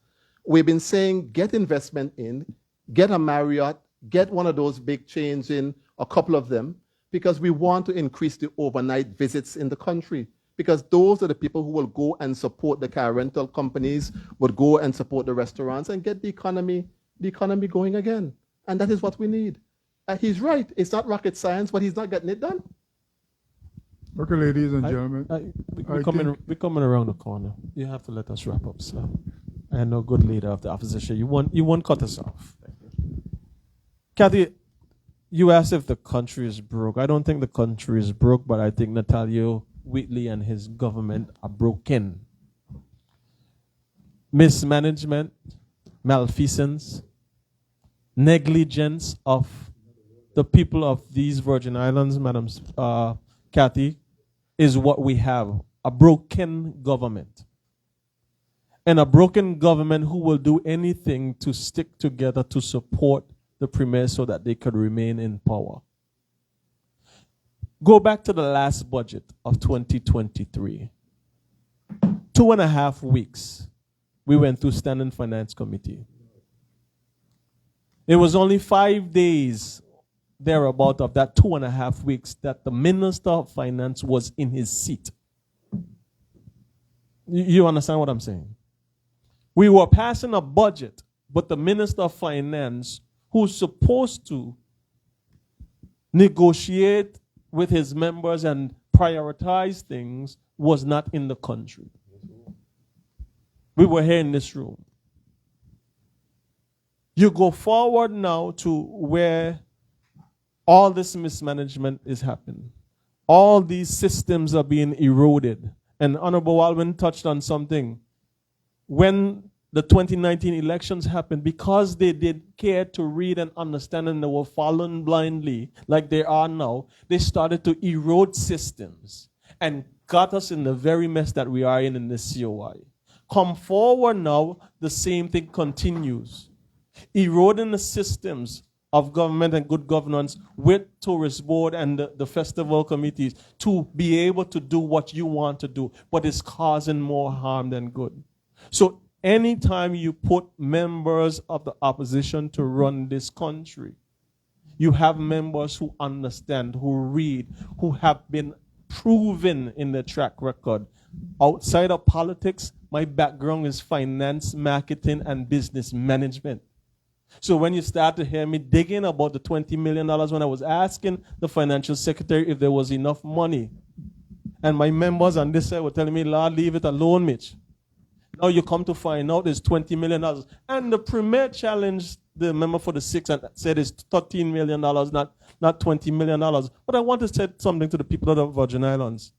We've been saying get investment in, get a Marriott, get one of those big chains in, a couple of them, because we want to increase the overnight visits in the country. Because those are the people who will go and support the car rental companies, would go and support the restaurants and get the economy going again. And that is what we need. He's right. It's not rocket science, but he's not getting it done. Okay, ladies and gentlemen. We're coming around the corner. You have to let us wrap up, sir. I know good leader of the opposition. You won't cut us off. Kathy, you asked if the country is broke. I don't think the country is broke, but I think Natalio Wheatley and his government are broken. Mismanagement, malfeasance, negligence of the people of these Virgin Islands, Madam Kathy, is what we have. A broken government. And a broken government who will do anything to stick together to support the premier so that they could remain in power. Go back to the last budget of 2023. 2.5 weeks, we went through Standing Finance Committee. It was only 5 days thereabout of that 2.5 weeks that the Minister of Finance was in his seat. You understand what I'm saying? We were passing a budget, but the Minister of Finance, who's supposed to negotiate with his members and prioritize things, was not in the country. We were here in this room. You go forward now to where all this mismanagement is happening. All these systems are being eroded. And Honorable Walwyn touched on something. When the 2019 elections happened, because they did care to read and understand and they were following blindly like they are now, they started to erode systems and got us in the very mess that we are in the COI. Come forward now, the same thing continues. Eroding the systems of government and good governance with tourist board and the festival committees to be able to do what you want to do, but it's causing more harm than good. So anytime you put members of the opposition to run this country, you have members who understand, who read, who have been proven in their track record. Outside of politics, my background is finance, marketing, and business management. So when you start to hear me digging about the $20 million when I was asking the financial secretary if there was enough money, and my members on this side were telling me, Lord, leave it alone, Mitch. Now you come to find out it's $20 million. And the premier challenged the member for the 6 and said it's $13 million, not $20 million. But I want to say something to the people of the Virgin Islands.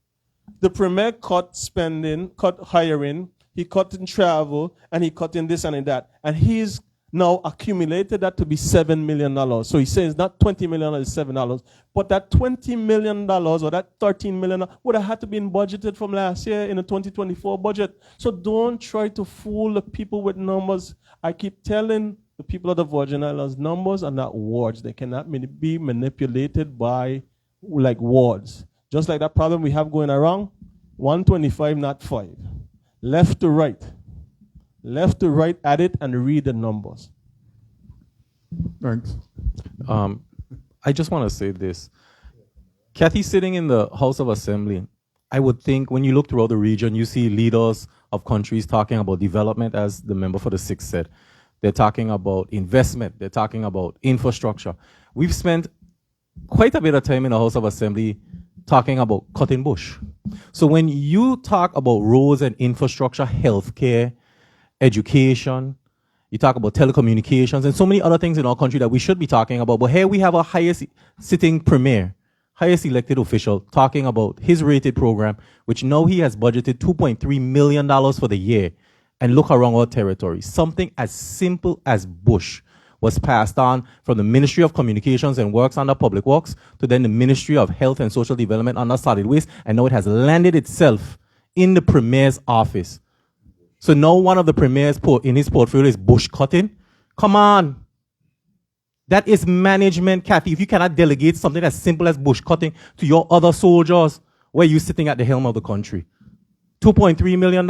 The premier cut spending, cut hiring, he cut in travel, and he cut in this and in that. And he's now accumulated that to be $7 million. So he says not $20 million, it's $7. But that $20 million or that $13 million would have had to be budgeted from last year in the 2024 budget. So don't try to fool the people with numbers. I keep telling the people of the Virgin Islands, numbers are not words. They cannot be manipulated by like words. Just like that problem we have going around, 125, not 5. Left to right. Left to right at it and read the numbers. Thanks. I just want to say this. Kathy sitting in the House of Assembly, I would think when you look throughout the region, you see leaders of countries talking about development, as the member for the 6th said. They're talking about investment. They're talking about infrastructure. We've spent quite a bit of time in the House of Assembly talking about cutting bush. So when you talk about roads and infrastructure, healthcare, education, you talk about telecommunications and so many other things in our country that we should be talking about. But here we have a highest sitting premier, highest elected official talking about his rated program, which now he has budgeted $2.3 million for the year. And look around our territory. Something as simple as bush was passed on from the Ministry of Communications and Works under Public Works to then the Ministry of Health and Social Development under Solid Waste, and now it has landed itself in the Premier's office. So now one of the Premier's in his portfolio is bush cutting. Come on. That is management, Kathy. If you cannot delegate something as simple as bush cutting to your other soldiers, where are you sitting at the helm of the country? $2.3 million?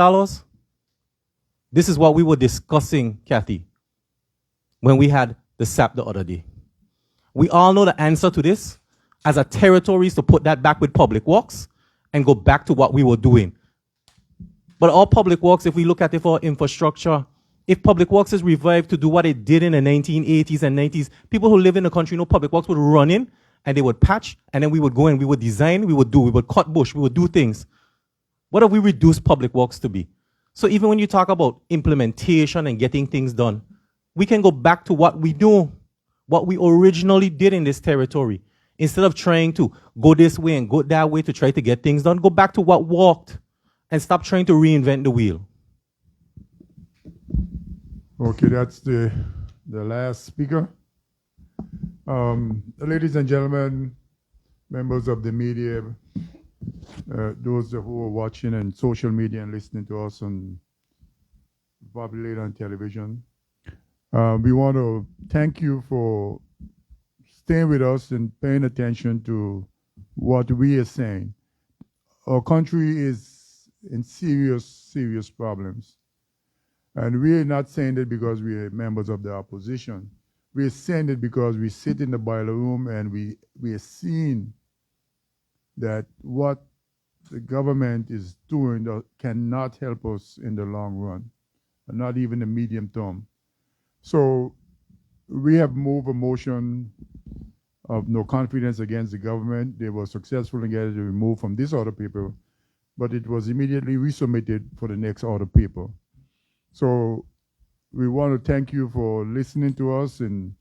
This is what we were discussing, Kathy, when we had the SAP the other day. We all know the answer to this. As a territory is to put that back with Public Works and go back to what we were doing. But all Public Works, if we look at it for infrastructure, if Public Works is revived to do what it did in the 1980s and 90s, people who live in the country know Public Works would run in and they would patch, and then we would go and we would design, we would cut bush, we would do things. What have we reduced Public Works to be? So even when you talk about implementation and getting things done, we can go back to what we do, what we originally did in this territory. Instead of trying to go this way and go that way to try to get things done, go back to what worked and stop trying to reinvent the wheel. Okay, that's the last speaker. Ladies and gentlemen, members of the media, those who are watching on social media and listening to us on probably later on television, we want to thank you for staying with us and paying attention to what we are saying. Our country is in serious, serious problems. And we are not saying that because we are members of the opposition. We are saying it because we sit in the boiler room and we are seeing that what the government is doing cannot help us in the long run, and not even the medium term. So we have moved a motion of no confidence against the government. They were successful in getting it removed from this order paper, but it was immediately resubmitted for the next order paper. So we want to thank you for listening to us and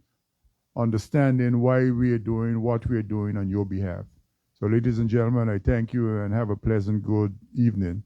understanding why we are doing what we are doing on your behalf. So ladies and gentlemen, I thank you and have a pleasant, good evening.